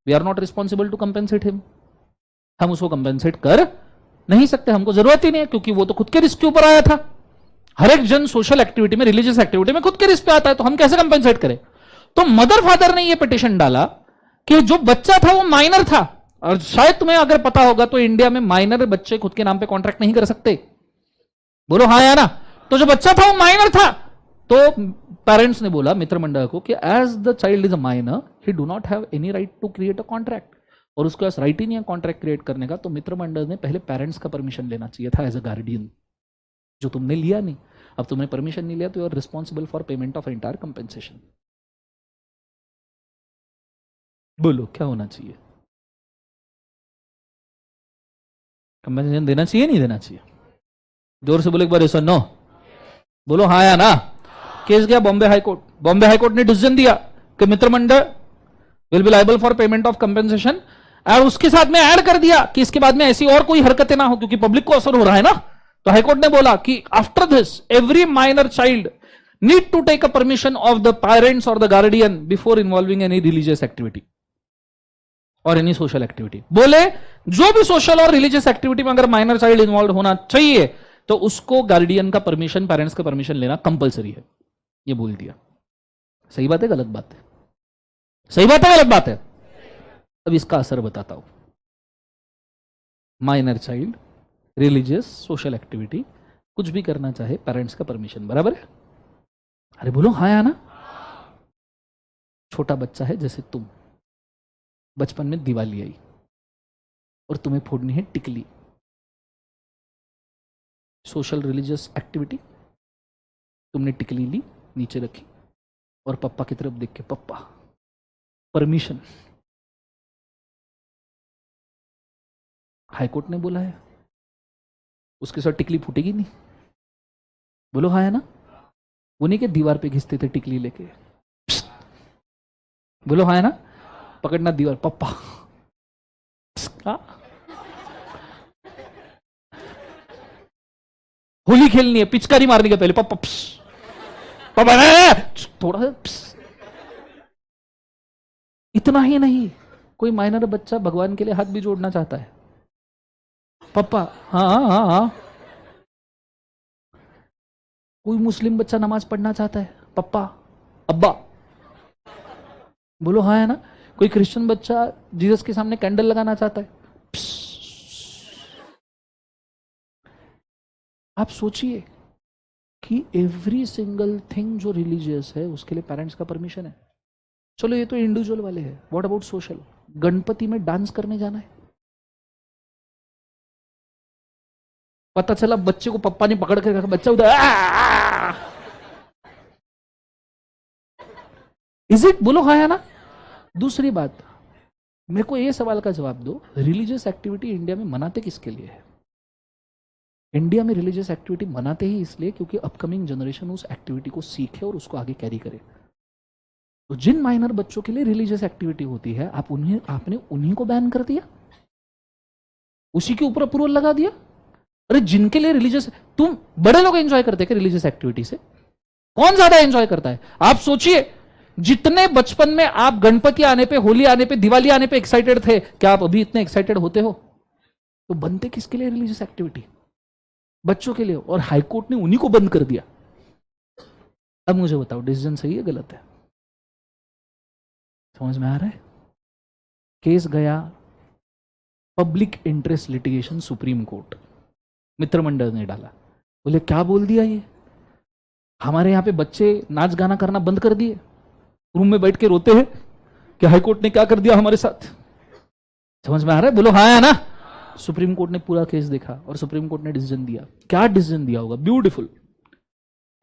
we are not responsible to compensate him. हम उसको कंपेंसेट कर नहीं सकते, हमको जरूरत ही नहीं है, क्योंकि वो तो खुद के रिस्क के ऊपर आया था। हर एक जन सोशल एक्टिविटी में, रिलीजियस एक्टिविटी में खुद के रिस्क पे आता है, तो हम कैसे कंपेंसेट करें? तो मदर फादर ने ये पिटिशन डाला कि जो बच्चा था वो माइनर था, और शायद तुम्हें अगर पता होगा तो इंडिया में माइनर बच्चे खुद के नाम पे कॉन्ट्रैक्ट नहीं कर सकते। बोलो हाँ या ना? तो जो बच्चा था वो माइनर था। तो पेरेंट्स ने बोला मित्र मंडल को कि as the child is a minor, he do not have any right to create a contract, और उसके पास राइट ही नहीं है कॉन्ट्रैक्ट क्रिएट करने का। तो मित्र मंडल ने पहले पेरेंट्स का परमिशन लेना चाहिए था एज अ गार्डियन, जो तुमने लिया नहीं। अब तुमने परमिशन नहीं लिया तो you are responsible for payment of entire compensation. बोलो क्या होना चाहिए? कंपेंसेशन देना चाहिए नहीं देना चाहिए? जोर से बोलो एक बार, यस और नो। बोलो हाँ या ना। केस गया Bombay high court. Bombay high court ने डिसीजन दिया कि Mitra Mandal will be liable for payment of compensation, और उसके साथ में ऐड कर दिया कि इसके बाद में ऐसी और कोई हरकतें ना हो, क्योंकि पब्लिक को असर हो रहा है ना। तो हाईकोर्ट ने बोला कि after this every minor child need to take a permission of the parents और the guardian before involving any religious activity और एनी सोशल एक्टिविटी। बोले जो भी सोशल और रिलीजियस एक्टिविटी में अगर माइनर चाइल्ड इन्वॉल्व होना चाहिए तो उसको गार्डियन का परमिशन, पेरेंट्स का परमिशन लेना कंपलसरी है। ये बोल दिया। सही बात है गलत बात है? सही बात है गलत बात है? अब इसका असर बताता हूं। Minor child, religious, social activity, कुछ भी करना चाहे पेरेंट्स का परमिशन, बराबर है? अरे बोलो हाँ या ना। छोटा बच्चा है जैसे तुम, बचपन में दिवाली आई और तुम्हें फोड़नी है टिकली, सोशल रिलीजियस एक्टिविटी, तुमने टिकली ली, नीचे रखी और पप्पा की तरफ देख के, पप्पा परमिशन, हाईकोर्ट ने बोला है, उसके साथ टिकली फूटेगी नहीं? बोलो हाँ है ना। वो नहीं कि दीवार पे घिसते थे टिकली लेके, बोलो हाँ है ना, पकड़ना दीवार, पप्पा। होली खेलनी है, पिचकारी मारने के पहले पप्पा पापा थोड़ा सा। इतना ही नहीं, कोई माइनर बच्चा भगवान के लिए हाथ भी जोड़ना चाहता है, पप्पा हाँ हाँ हाँ हाँ। कोई मुस्लिम बच्चा नमाज पढ़ना चाहता है, पप्पा अब्बा, बोलो हाँ है ना। कोई क्रिश्चियन बच्चा जीसस के सामने कैंडल लगाना चाहता है, आप सोचिए कि एवरी सिंगल थिंग जो रिलीजियस है उसके लिए पेरेंट्स का परमिशन है। चलो ये तो इंडिविजुअल वाले हैं, व्हाट अबाउट सोशल? गणपति में डांस करने जाना है, पता चला बच्चे को पप्पा ने पकड़ कर रखा, बच्चा उधर इज इट? बोलो हाँ या ना। दूसरी बात, मेरे को ये सवाल का जवाब दो, रिलीजियस एक्टिविटी इंडिया में मनाते किसके लिए है? इंडिया में रिलीजियस एक्टिविटी मनाते ही इसलिए क्योंकि अपकमिंग जनरेशन उस एक्टिविटी को सीखे और उसको आगे कैरी करे। तो जिन माइनर बच्चों के लिए रिलीजियस एक्टिविटी होती है, आपने उन्हीं को बैन कर दिया, उसी के ऊपर अप्रूवल लगा दिया। अरे जिनके लिए रिलीजियस, तुम बड़े लोग एंजॉय करते हैं रिलीजियस एक्टिविटी से? कौन ज्यादा एंजॉय करता है? आप सोचिए, जितने बचपन में आप गणपति आने पे, होली आने पे, दिवाली आने पे एक्साइटेड थे, क्या आप अभी इतने एक्साइटेड होते हो? तो बनते किसके लिए रिलीजियस एक्टिविटी? बच्चों के लिए, और हाईकोर्ट ने उन्हीं को बंद कर दिया। अब मुझे बताओ डिसीजन सही है गलत है? समझ में आ रहा है? केस गया public interest litigation supreme court, Mitra Mandal ने डाला, बोले क्या बोल दिया ये, हमारे यहां पे बच्चे नाच गाना करना बंद कर दिए, रूम में बैठ के रोते हैं कि हाईकोर्ट ने क्या कर दिया हमारे साथ। समझ में आ रहा है? बोलो हाँ या ना। सुप्रीम कोर्ट ने पूरा केस देखा और सुप्रीम कोर्ट ने डिसीजन दिया। क्या डिसीजन दिया होगा? Beautiful.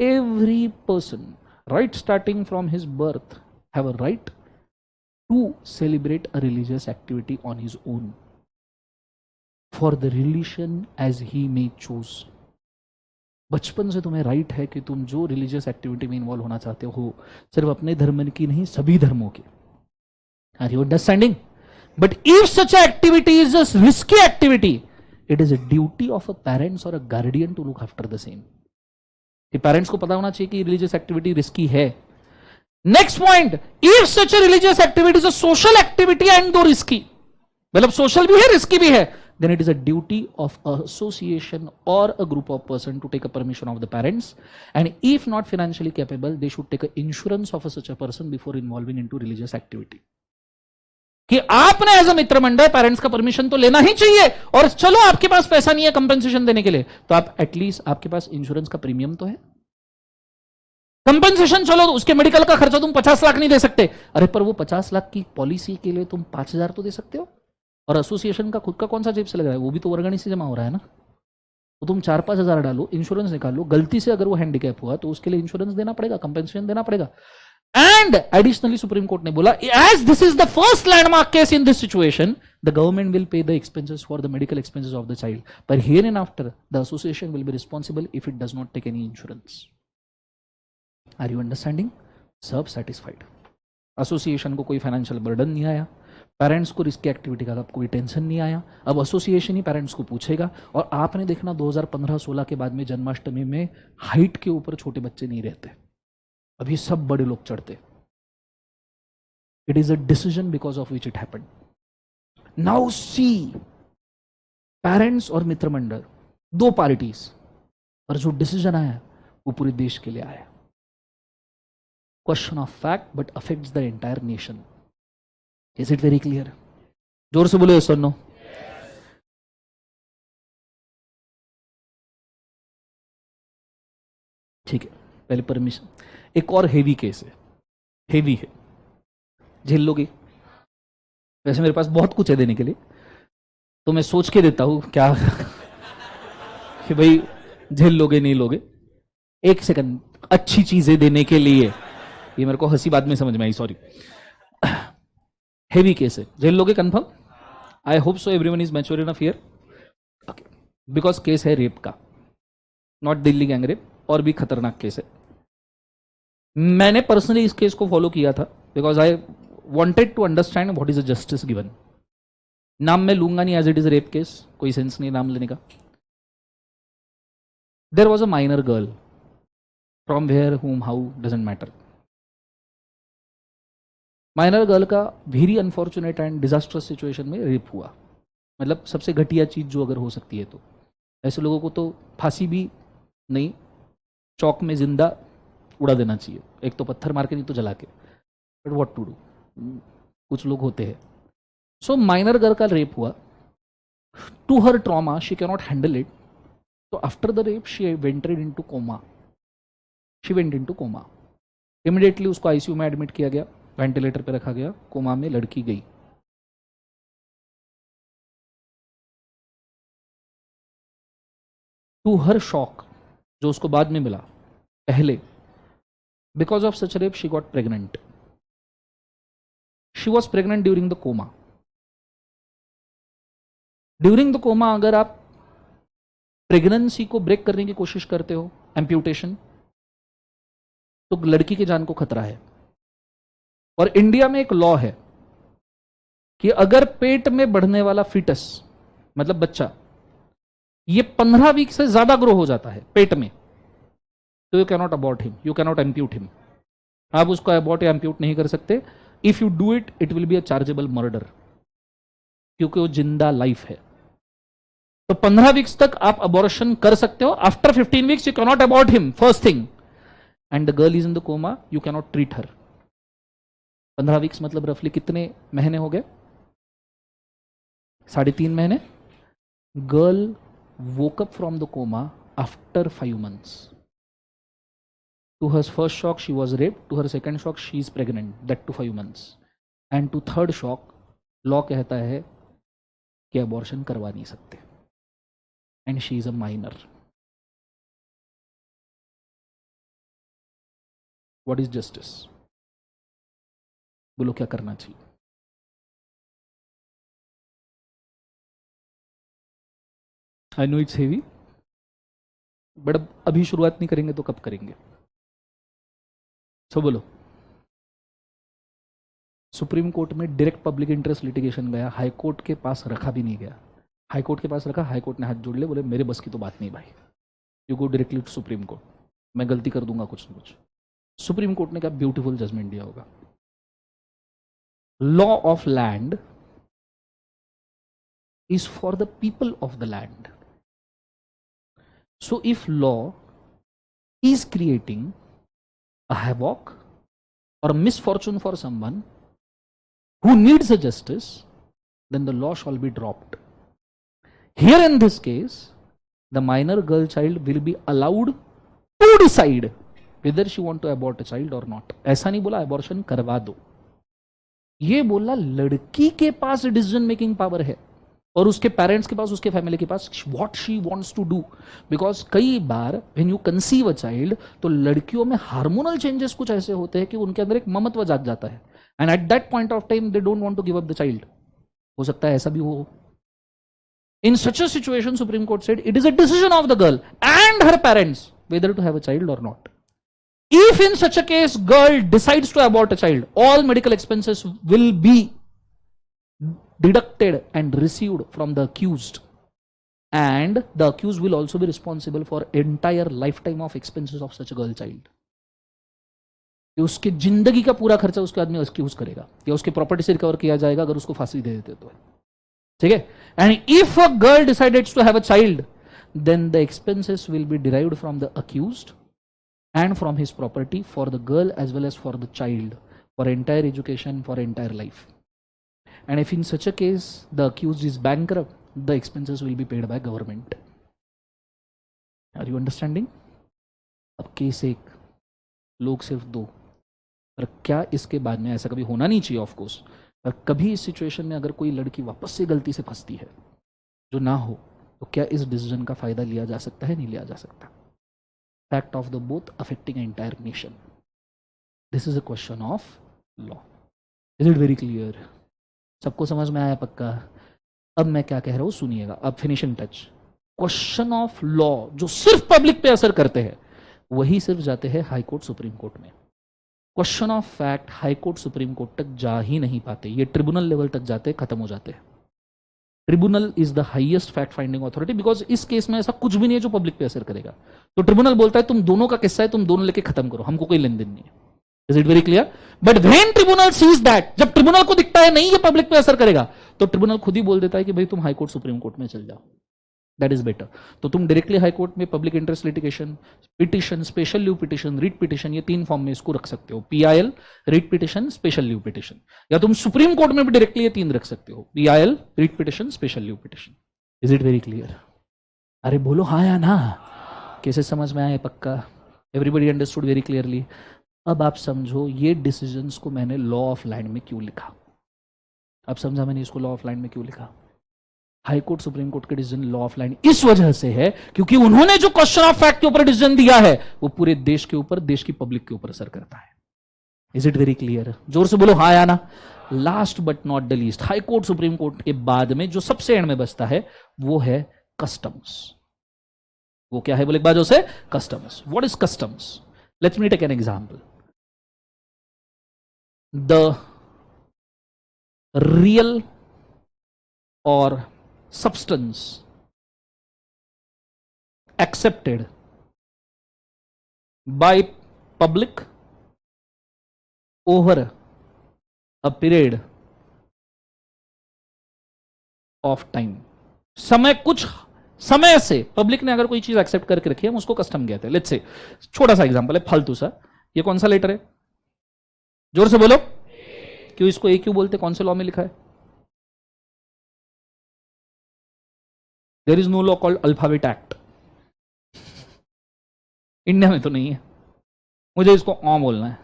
Every person, right starting from his birth, have a right to celebrate a religious activity on his own for the religion as he may choose. बचपन से तुम्हें राइट है कि तुम जो रिलीजियस एक्टिविटी में इन्वॉल्व होना चाहते हो, सिर्फ अपने धर्म की नहीं, सभी धर्मों की। Are you understanding? But if such activity is a risky activity, it is a duty of a parents or a guardian to look after the same. कि पेरेंट्स को पता होना चाहिए कि रिलीजियस एक्टिविटी रिस्की है। Next point, if such a religious activity is a social activity and दो risky, मतलब social भी है रिस्की भी है, then it is a duty of a association or a group of person to take a permission of the parents, and if not financially capable, they should take a insurance of such a person before involving into religious activity. कि आपने as a मित्र मंडल parents का permission तो लेना ही चाहिए, और चलो आपके पास पैसा नहीं है कंपेंसेशन देने के लिए, तो आप एटलीस्ट आपके पास इंश्योरेंस का प्रीमियम तो है, कंपेंसेशन। चलो उसके मेडिकल का खर्चा तुम 50 लाख नहीं दे सकते, अरे पर वो 50 लाख की पॉलिसी के लिए तुम 5,000 तो दे सकते हो। और एसोसिएशन का खुद का कौन सा जेब से लग रहा है? वो भी तो वर्गणी से जमा हो रहा है ना। तो तुम 4-5 हजार डालो, इंश्योरेंस निकालो, गलती से अगर वो हैंडीकैप हुआ तो उसके लिए इंश्योरेंस देना पड़ेगा, कंपेंसेशन देना पड़ेगा। And additionally, Supreme Court ने बोला, as this is the first landmark case in this situation, the government will pay the expenses for the medical expenses of the child. But here and after, the association will be responsible if it does not take any insurance. Are you understanding? सब satisfied. Association को कोई financial burden नहीं आया, parents को risky activity का कोई tension नहीं आया। अब एसोसिएशन ही पेरेंट्स को पूछेगा। और आपने देखना 2015-16 के बाद में जन्माष्टमी में हाइट के ऊपर छोटे बच्चे नहीं रहते, अभी सब बड़े लोग चढ़ते। It is a decision because of which it happened. Now see, parents और मित्र मंडल दो पार्टीज, और जो डिसीजन आया वो पूरे देश के लिए आया। Question of fact but affects the entire nation. Is it very clear? जोर से बोलो यस और नो। ठीक है, पहले परमिशन। एक और हेवी केस है, हेवी है, झेल लोगे? वैसे मेरे पास बहुत कुछ है देने के लिए, तो मैं सोच के देता हूं क्या कि भाई झेल लोगे नहीं लोगे। एक सेकंड, अच्छी चीजें देने के लिए, ये मेरे को हंसी बाद में समझ में आई, सॉरी। हेवी केस है, झेल लोगे confirm? I hope so everyone is mature enough here, because case है रेप का, नॉट दिल्ली गैंग रेप, और भी खतरनाक केस है। मैंने पर्सनली इस केस को फॉलो किया था because I wanted to understand what is a justice given. नाम मैं लूंगा नहीं, as it is rape case, कोई सेंस नहीं नाम लेने का। There was a minor girl, from where, whom, how, doesn't matter. Minor girl का very unfortunate and disastrous situation में रेप हुआ। मतलब सबसे घटिया चीज जो अगर हो सकती है, तो ऐसे लोगों को तो फांसी भी नहीं, चौक में जिंदा उड़ा देना चाहिए, एक तो पत्थर मार के नहीं तो जला के, बट व्हाट टू डू, कुछ लोग होते हैं। सो माइनर गर्ल का रेप हुआ, to her trauma she can not handle it, तो after the rape she went into coma, she went into coma. Immediately उसको आईसीयू में एडमिट किया गया, वेंटिलेटर पे रखा गया, कोमा में लड़की गई। टू हर शॉक, जो उसको बाद में मिला, पहले because of such rape she got pregnant. She was pregnant during the coma. During the coma अगर आप प्रेगनेंसी को ब्रेक करने की कोशिश करते हो, एम्प्यूटेशन, तो लड़की की जान को खतरा है। और इंडिया में एक लॉ है कि अगर पेट में बढ़ने वाला फिटस, मतलब बच्चा, ये 15 वीक से ज्यादा ग्रो हो जाता है पेट में, तो you cannot abort him, you cannot amputate him. आप उसको अबॉर्ट या एम्प्यूट नहीं कर सकते। If you do it, it will be a chargeable murder, क्योंकि वो जिंदा लाइफ है। तो 15 वीक्स तक आप अबॉर्शन कर सकते हो। After 15 weeks you cannot abort him, first thing, and the girl is in the coma, you cannot treat her. 15 weeks मतलब रफली कितने महीने हो गए? 3.5 महीने। Girl woke up from the coma after 5 months. To her first shock, she was raped. To her second shock, she is pregnant. That to 5 months. And to third shock, law कहता है कि abortion करवा नहीं सकते. And she is a minor. What is justice? बोलो क्या करना चाहिए? I know it's heavy, but अभी शुरुआत नहीं करेंगे तो कब करेंगे? So बोलो। सुप्रीम कोर्ट में डायरेक्ट पब्लिक इंटरेस्ट लिटिगेशन गया, हाई कोर्ट के पास रखा भी नहीं गया। हाई कोर्ट के पास रखा, हाई कोर्ट ने हाथ जोड़ ले, बोले मेरे बस की तो बात नहीं भाई, you go directly to supreme court, मैं गलती कर दूंगा कुछ ना कुछ। सुप्रीम कोर्ट ने क्या ब्यूटीफुल जजमेंट दिया होगा। Law of land is for the people of the land. So if law is creating a havoc or misfortune for someone who needs a justice, then the law shall be dropped. Here in this case, the minor girl child will be allowed to decide whether she want to abort a child or not. ऐसा नहीं बोला abortion करवा दो, ये बोला लड़की के पास decision making power है और उसके पेरेंट्स के पास, उसके फैमिली के पास, what she wants to do. Because कई बार when you conceive a child, तो लड़कियों में हार्मोनल चेंजेस कुछ ऐसे होते हैं कि उनके अंदर एक ममत्व जाग जाता है, and at that point of time they don't want to give up the child. हो सकता है ऐसा भी हो। In such a situation supreme court said it is a decision of the girl and her parents whether to have a child और not. If in such a case girl decides to abort a child, all medical expenses will be deducted and received from the accused, and the accused will also be responsible for entire lifetime of expenses of such a girl child. कि उसकी जिंदगी का पूरा खर्चा उसके आदमी accused करेगा या उसकी प्रॉपर्टी से रिकवर किया जाएगा अगर उसको फांसी दे देते तो, ठीक है। And if a girl decided to have a child, then the expenses will be derived from the accused and from his property for the girl as well as for the child, for entire education, for entire life. And if in such a case the accused is bankrupt, the expenses will be paid by government. Are you understanding? अब case एक, लोग सिर्फ दो। पर क्या इसके बाद में ऐसा कभी होना नहीं चाहिए ऑफ कोर्स, पर कभी इस सिचुएशन में अगर कोई लड़की वापस से गलती से फंसती है जो ना हो, तो क्या इस डिसीजन का फायदा लिया जा सकता है? नहीं लिया जा सकता। Fact of the both affecting entire nation. This is a question of law. Is it very clear? सबको समझ में आया पक्का? अब मैं क्या कह रहा हूं सुनिएगा, अब finishing touch. Question of law जो सिर्फ पब्लिक पे असर करते हैं वही सिर्फ जाते हैं हाई कोर्ट सुप्रीम कोर्ट में। Question of fact high court supreme court तक जा ही नहीं पाते, ये ट्रिब्यूनल लेवल तक जाते, खत्म हो जाते हैं। Tribunal is the highest fact finding authority, because इस केस में ऐसा कुछ भी नहीं है जो पब्लिक पे असर करेगा। तो ट्रिब्यूनल बोलता है तुम दोनों का किस्सा है, तुम दोनों लेके खत्म करो, हमको कोई लेन देन नहीं है। Is it very clear? But when tribunal sees that, जब ट्रिब्यूनल को दिखता है नहीं ये पब्लिक पे असर करेगा, तो ट्रिब्यूनल खुद ही बोल देता है कि भाई तुम हाई कोर्ट सुप्रीम कोर्ट में चल जाओ, दैट इज बेटर। तो तुम डायरेक्टली हाई कोर्ट में public interest litigation, petition, special leave petition, writ petition, ये 3 फॉर्म में इसको रख सकते हो। PIL, writ petition, special leave petition. या तुम सुप्रीम कोर्ट में भी डायरेक्टली ये 3 रख सकते हो, PIL, writ petition, special leave petition. Is it very clear? अरे बोलो हाँ या ना। कैसे समझ में आए पक्का? Everybody understood very clearly? अब आप समझो ये डिसीजंस को मैंने लॉ ऑफ लैंड में क्यों लिखा। अब समझा मैंने इसको लॉ ऑफ लैंड में क्यों लिखा। हाई कोर्ट सुप्रीम कोर्ट के डिसीजन लॉ ऑफ लैंड इस वजह से है क्योंकि उन्होंने जो क्वेश्चन ऑफ फैक्ट के ऊपर डिसीजन दिया है वो पूरे देश के ऊपर, देश की पब्लिक के ऊपर असर करता है। Is it very clear? जोर से बोलो हाँ या ना। Last but not the least, high court supreme court के बाद में जो सबसे एंड में बचता है वो है कस्टम्स। वो क्या है बोले एक बाजू से? Customs. What is customs? Let's me take an example. The real और substance accepted by public over a period of time। समय, कुछ समय से पब्लिक ने अगर कोई चीज एक्सेप्ट करके रखी है हम उसको कस्टम कहते हैं। लेट्स से छोटा सा एग्जांपल है, फालतू सा। ये कौन सा लेटर है? जोर से बोलो। क्यों इसको ए क्यों बोलते? कौन से लॉ में लिखा है? There is no law called alphabet act. India में तो नहीं है, मुझे इसको ऑ बोलना है।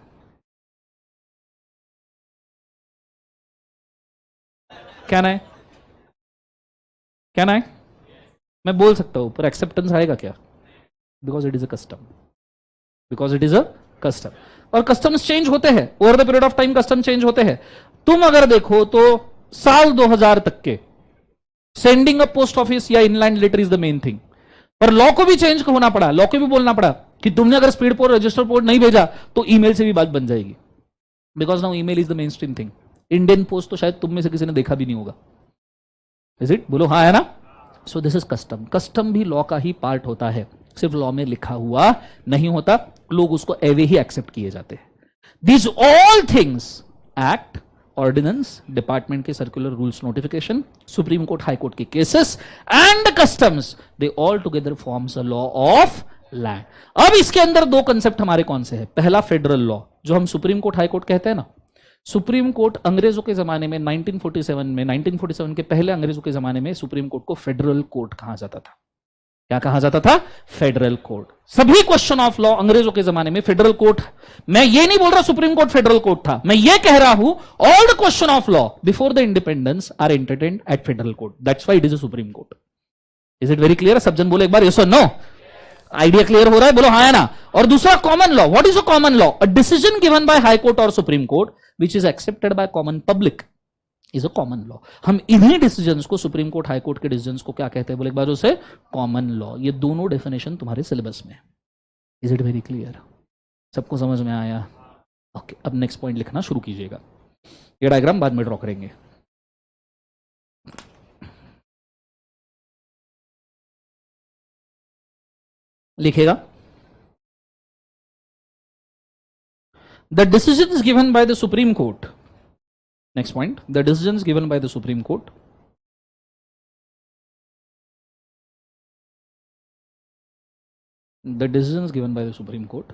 क्या ना है? क्या ना है? मैं बोल सकता हूं पर एक्सेप्टेंस आएगा क्या? Because it is a custom. Because it is a custom. और कस्टम्स चेंज होते हैं over the period of time, custom change होते हैं। तुम अगर देखो तो साल 2000 तक के सेंडिंग अ पोस्ट ऑफिस या inland letter is the main thing. पर लॉ को भी चेंज होना पड़ा, लॉ को भी बोलना पड़ा कि तुमने अगर स्पीड पोस्ट, रजिस्टर पोस्ट नहीं भेजा तो ईमेल से भी बात बन जाएगी। Because now email is the main stream thing. Indian post तो शायद तुम में से किसी ने देखा भी नहीं होगा। Is it? बोलो हाँ है ना। So this is custom. Custom भी लॉ का ही पार्ट होता है, सिर्फ लॉ में लिखा हुआ नहीं होता, लोग उसको एवे ही एक्सेप्ट किए जाते हैं। This all things, act, ordinance, department के circular rules notification, supreme court high court के cases and customs, they all together forms a law of land. अब इसके अंदर 2 कंसेप्ट हमारे कौन से हैं? पहला फेडरल लॉ, जो हम सुप्रीम कोर्ट हाई कोर्ट कहते हैं ना। सुप्रीम कोर्ट अंग्रेजों के जमाने में 1947 के पहले अंग्रेजों के जमाने में सुप्रीम कोर्ट को फेडरल कोर्ट कहा जाता था। क्या कहा जाता था? Federal court. सभी क्वेश्चन ऑफ लॉ अंग्रेजों के जमाने में फेडरल कोर्ट। मैं ये नहीं बोल रहा सुप्रीम कोर्ट फेडरल कोर्ट था, मैं ये कह रहा हूं all the question of law before the independence are entertained at federal court, that's why it is a supreme court. Is it very clear? सब जन बोले एक बार यस और नो। आइडिया क्लियर हो रहा है? बोलो हाँ या ना। और दूसरा common law. What is a common law? A decision given by high court और supreme court which is accepted by common public is a common law. हम इन्हीं डिसीजंस को, सुप्रीम कोर्ट हाई कोर्ट के डिसीजंस को क्या कहते हैं बोले एक बार से? Common law. ये दोनों डेफिनेशन तुम्हारे सिलेबस में। Is it very clear? सबको समझ में आया? ओके, अब नेक्स्ट पॉइंट लिखना शुरू कीजिएगा। ये डायग्राम बाद में ड्रॉ करेंगे। लिखेगा the decisions given by the supreme court. Next point, the decisions given by the supreme court the decisions given by the Supreme Court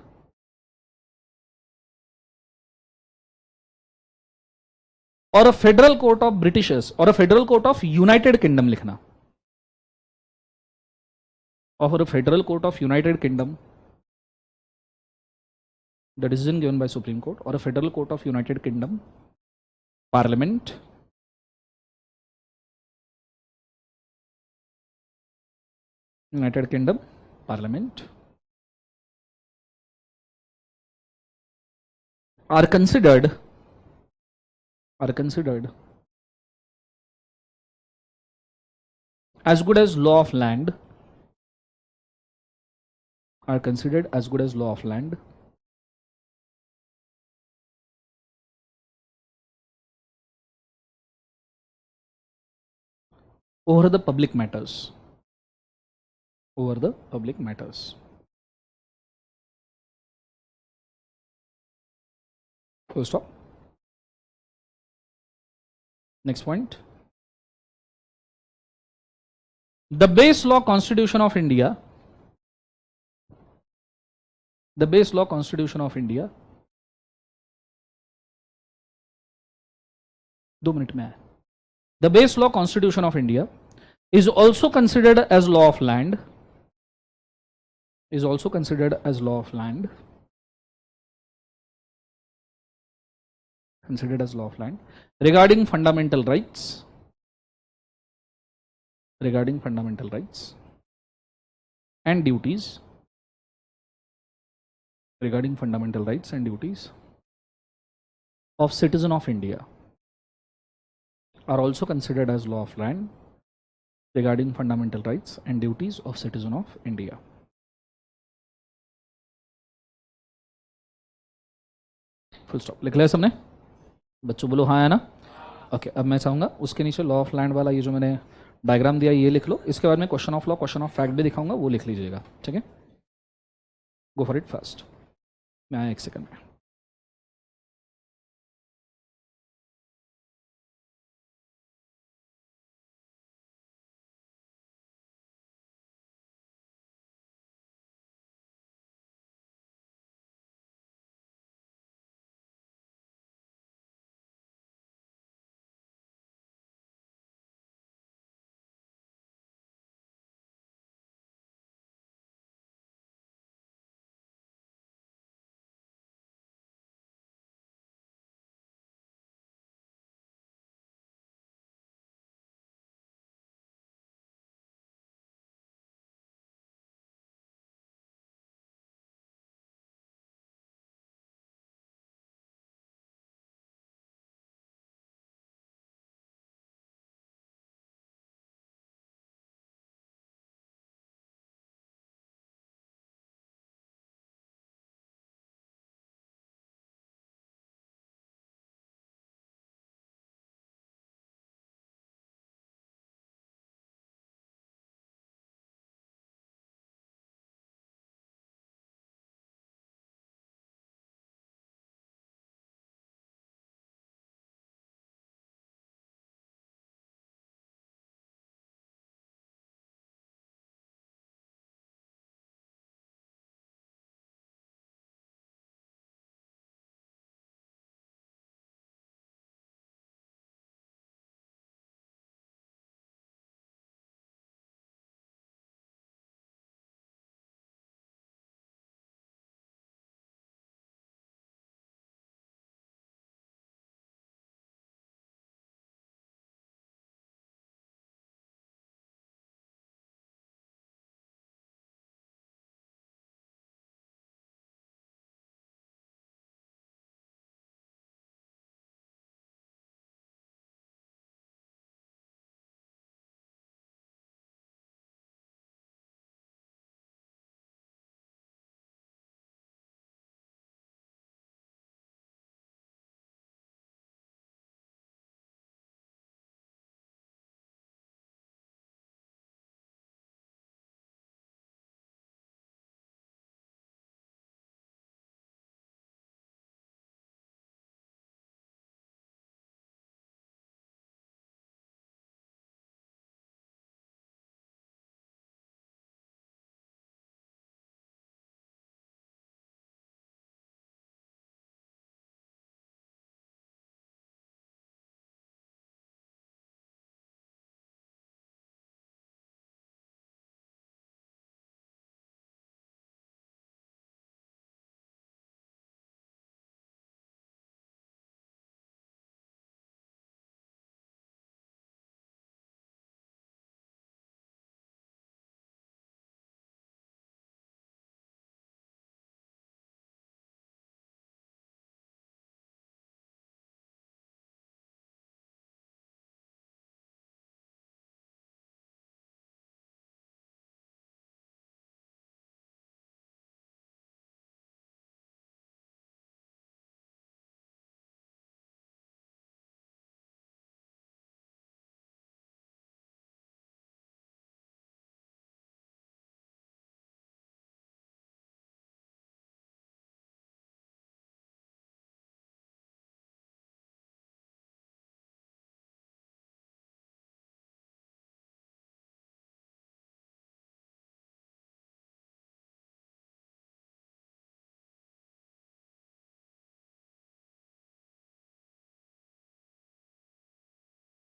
or a federal court of Britishers or a federal court of United Kingdom लिखना, or a federal court of United Kingdom the decision given by Supreme Court or a Federal Court of United Kingdom, Parliament, United Kingdom, Parliament are considered as good as law of land, are considered as good as law of land over the public matters, over the public matters. Full stop. Next point. The base law constitution of India, the base law constitution of India, 2 minute में है. The base law constitution of India is also considered as law of land, is also considered as law of land, considered as law of land regarding fundamental rights, regarding fundamental rights and duties, regarding fundamental rights and duties of citizen of India, are also considered as law of land regarding fundamental rights and duties of citizen of India. Full stop. लिख लिया सबने? बच्चों बोलो हाँ है ना? Okay. अब मैं चाहूँगा उसके नीचे लॉ ऑफ लैंड वाला ये जो मैंने डायग्राम दिया ये लिख लो. इसके बाद में question of law, question of fact भी दिखाऊंगा, वो लिख लीजिएगा. ठीक है? Go for it fast. मैं आया 1 सेकंड में.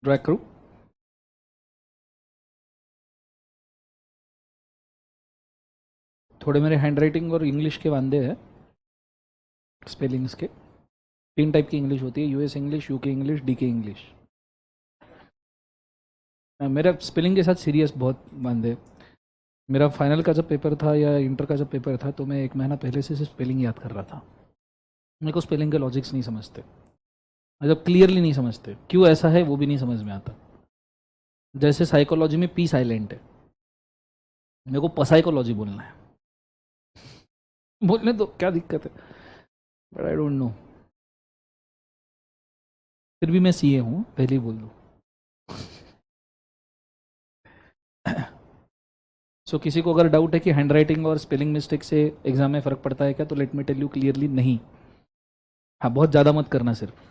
ड्रैग करूं? थोड़े मेरे हैंड राइटिंग और इंग्लिश के वांदे हैं, स्पेलिंग्स के। 3 टाइप की इंग्लिश होती है, US English, UK English, DK English. मेरा स्पेलिंग के साथ सीरियस बहुत वांदे। मेरा फाइनल का जब पेपर था या इंटर का जब पेपर था तो मैं 1 महीना पहले से सिर्फ स्पेलिंग याद कर रहा था। मेरे को स्पेलिंग के लॉजिक्स नहीं समझते, मतलब क्लियरली नहीं समझते, क्यों ऐसा है वो भी नहीं समझ में आता। जैसे साइकोलॉजी में पी साइलेंट है, मेरे को पसाइकोलॉजी बोलना है। बोलने तो क्या दिक्कत है, बट आई डोंट नो। फिर भी मैं सीए हूँ, पहले ही बोल दूँ। सो किसी को अगर डाउट है कि हैंड राइटिंग और स्पेलिंग मिस्टेक से एग्जाम में फ़र्क पड़ता है क्या, तो let me tell you clearly नहीं। हाँ, बहुत ज़्यादा मत करना सिर्फ।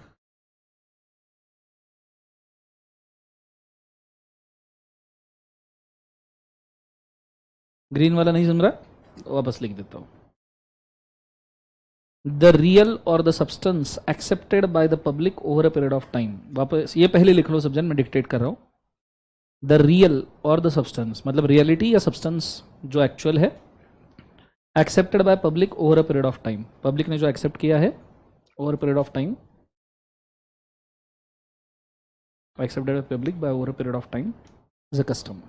ग्रीन वाला नहीं समझ रहा, वापस लिख देता हूँ। द रियल और the substance accepted by the public over a period of time. वापस ये पहले लिख लो सब्जेक्ट, मैं डिक्टेट कर रहा हूँ। द रियल और द सब्सटेंस मतलब रियलिटी या सब्सटेंस जो एक्चुअल है, accepted by public over a period of time, public ने जो एक्सेप्ट किया है over a period of time, accepted by public by over a period of time is a custom.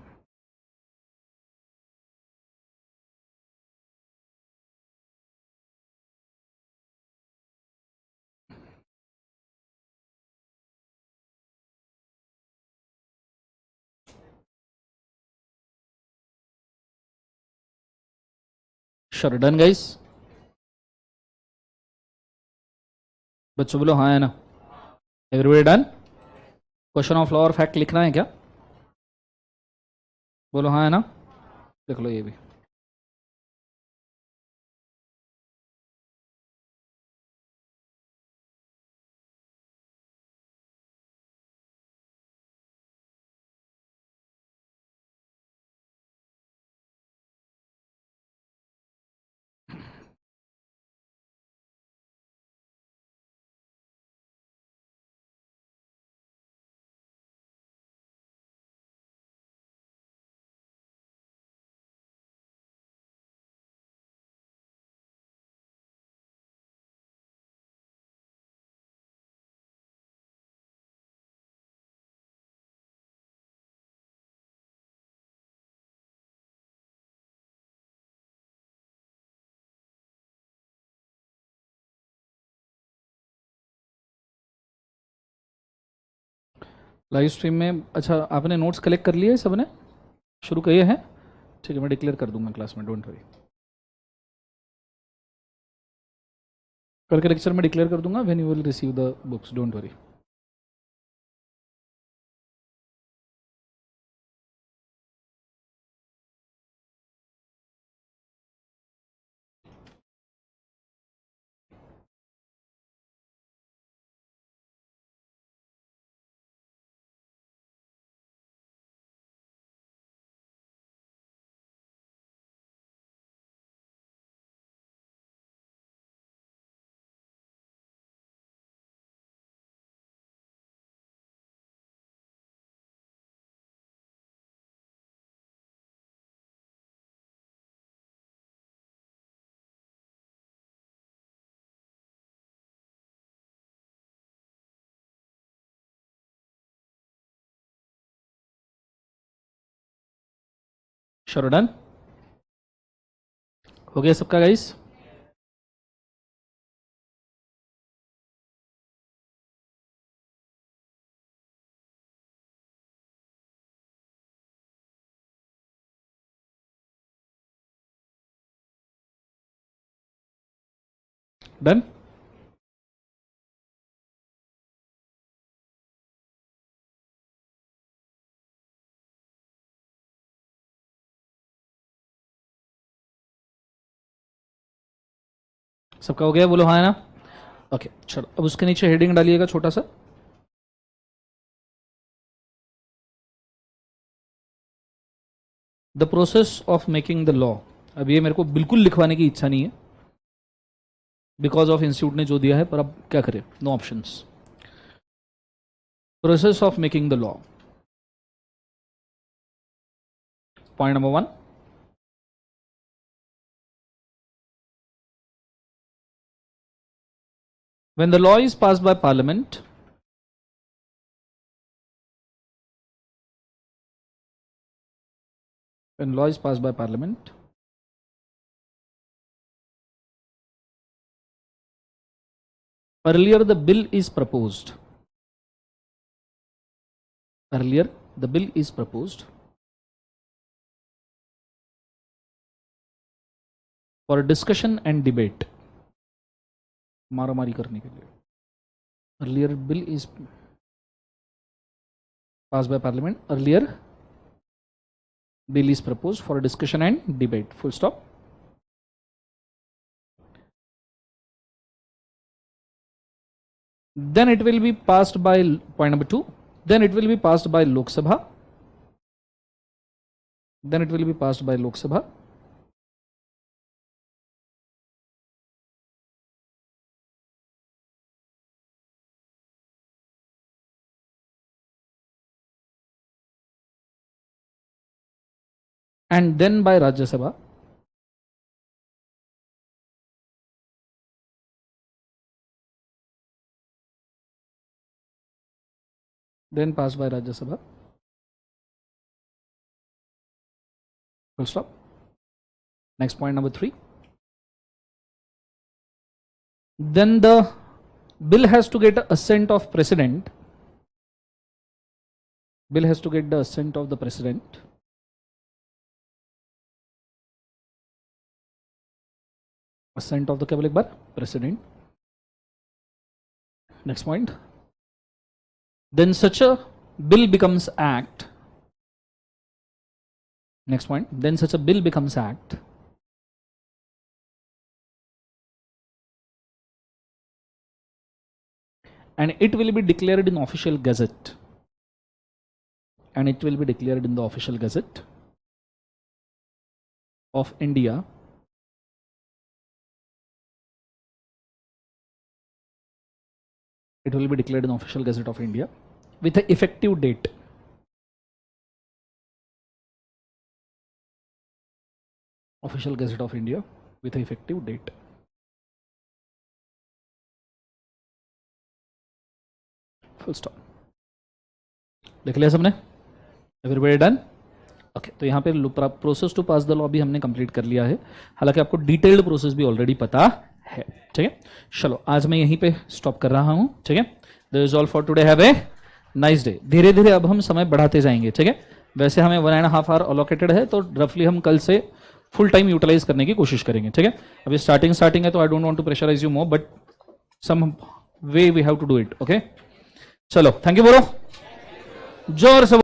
Sure, done guys? बच्चों बोलो हाँ है ना? Everybody done? Question of law और फैक्ट लिखना है क्या? बोलो हाँ है ना? देख लो ये भी। लाइव स्ट्रीम में अच्छा आपने नोट्स कलेक्ट कर लिए सबने? शुरू किए हैं? ठीक है, मैं डिक्लेयर कर दूंगा क्लास में, डोंट वरी। कल के लेक्चर में डिक्लेयर कर दूंगा when you will receive the books, don't worry. Sure done? हो गया सबका गाइस? डन? सबका हो गया? बोलो हाँ है ना? ओके चलो, अब उसके नीचे हेडिंग डालिएगा छोटा सा। The process of making the law. अब ये मेरे को बिल्कुल लिखवाने की इच्छा नहीं है बिकॉज ऑफ इंस्टीट्यूट ने जो दिया है, पर अब क्या करें, no options. Process of making the law. Point number 1. When the law is passed by Parliament, earlier the bill is proposed. For discussion and debate. मारामारी करने के लिए. Earlier bill is passed by Parliament. Earlier bill is proposed for discussion and debate. Full stop. Then it will be passed by, point number 2. Then it will be passed by Lok Sabha. And then by Rajya Sabha. Then passed by Rajya Sabha. Full stop. Next, point number 3. Then the bill has to get assent of President. Assent of the President. Assent of the President. Next point. Then such a bill becomes act. Next point. Then such a bill becomes act. And it will be declared in official gazette. Of India. It will be declared in official gazette of India with an effective date. Official gazette of India with an effective date. Full stop. देख लिया सबने? Everybody done? Okay, तो यहाँ पे process to pass the law भी हमने complete कर लिया है. हालांकि आपको डिटेल्ड प्रोसेस भी ऑलरेडी पता है. ठीक है, चलो आज मैं यहीं पे स्टॉप कर रहा हूं. ठीक है, that is all for today. Have a nice day. धीरे धीरे अब हम समय बढ़ाते जाएंगे. ठीक है, वैसे हमें 1.5 आवर अलोकेटेड है, तो रफली हम कल से फुल टाइम यूटिलाइज करने की कोशिश करेंगे. ठीक है, अभी स्टार्टिंग है, तो I don't want to pressurise you more, but some way we have to do it. Okay, चलो, थैंक यू बोलो जोर से.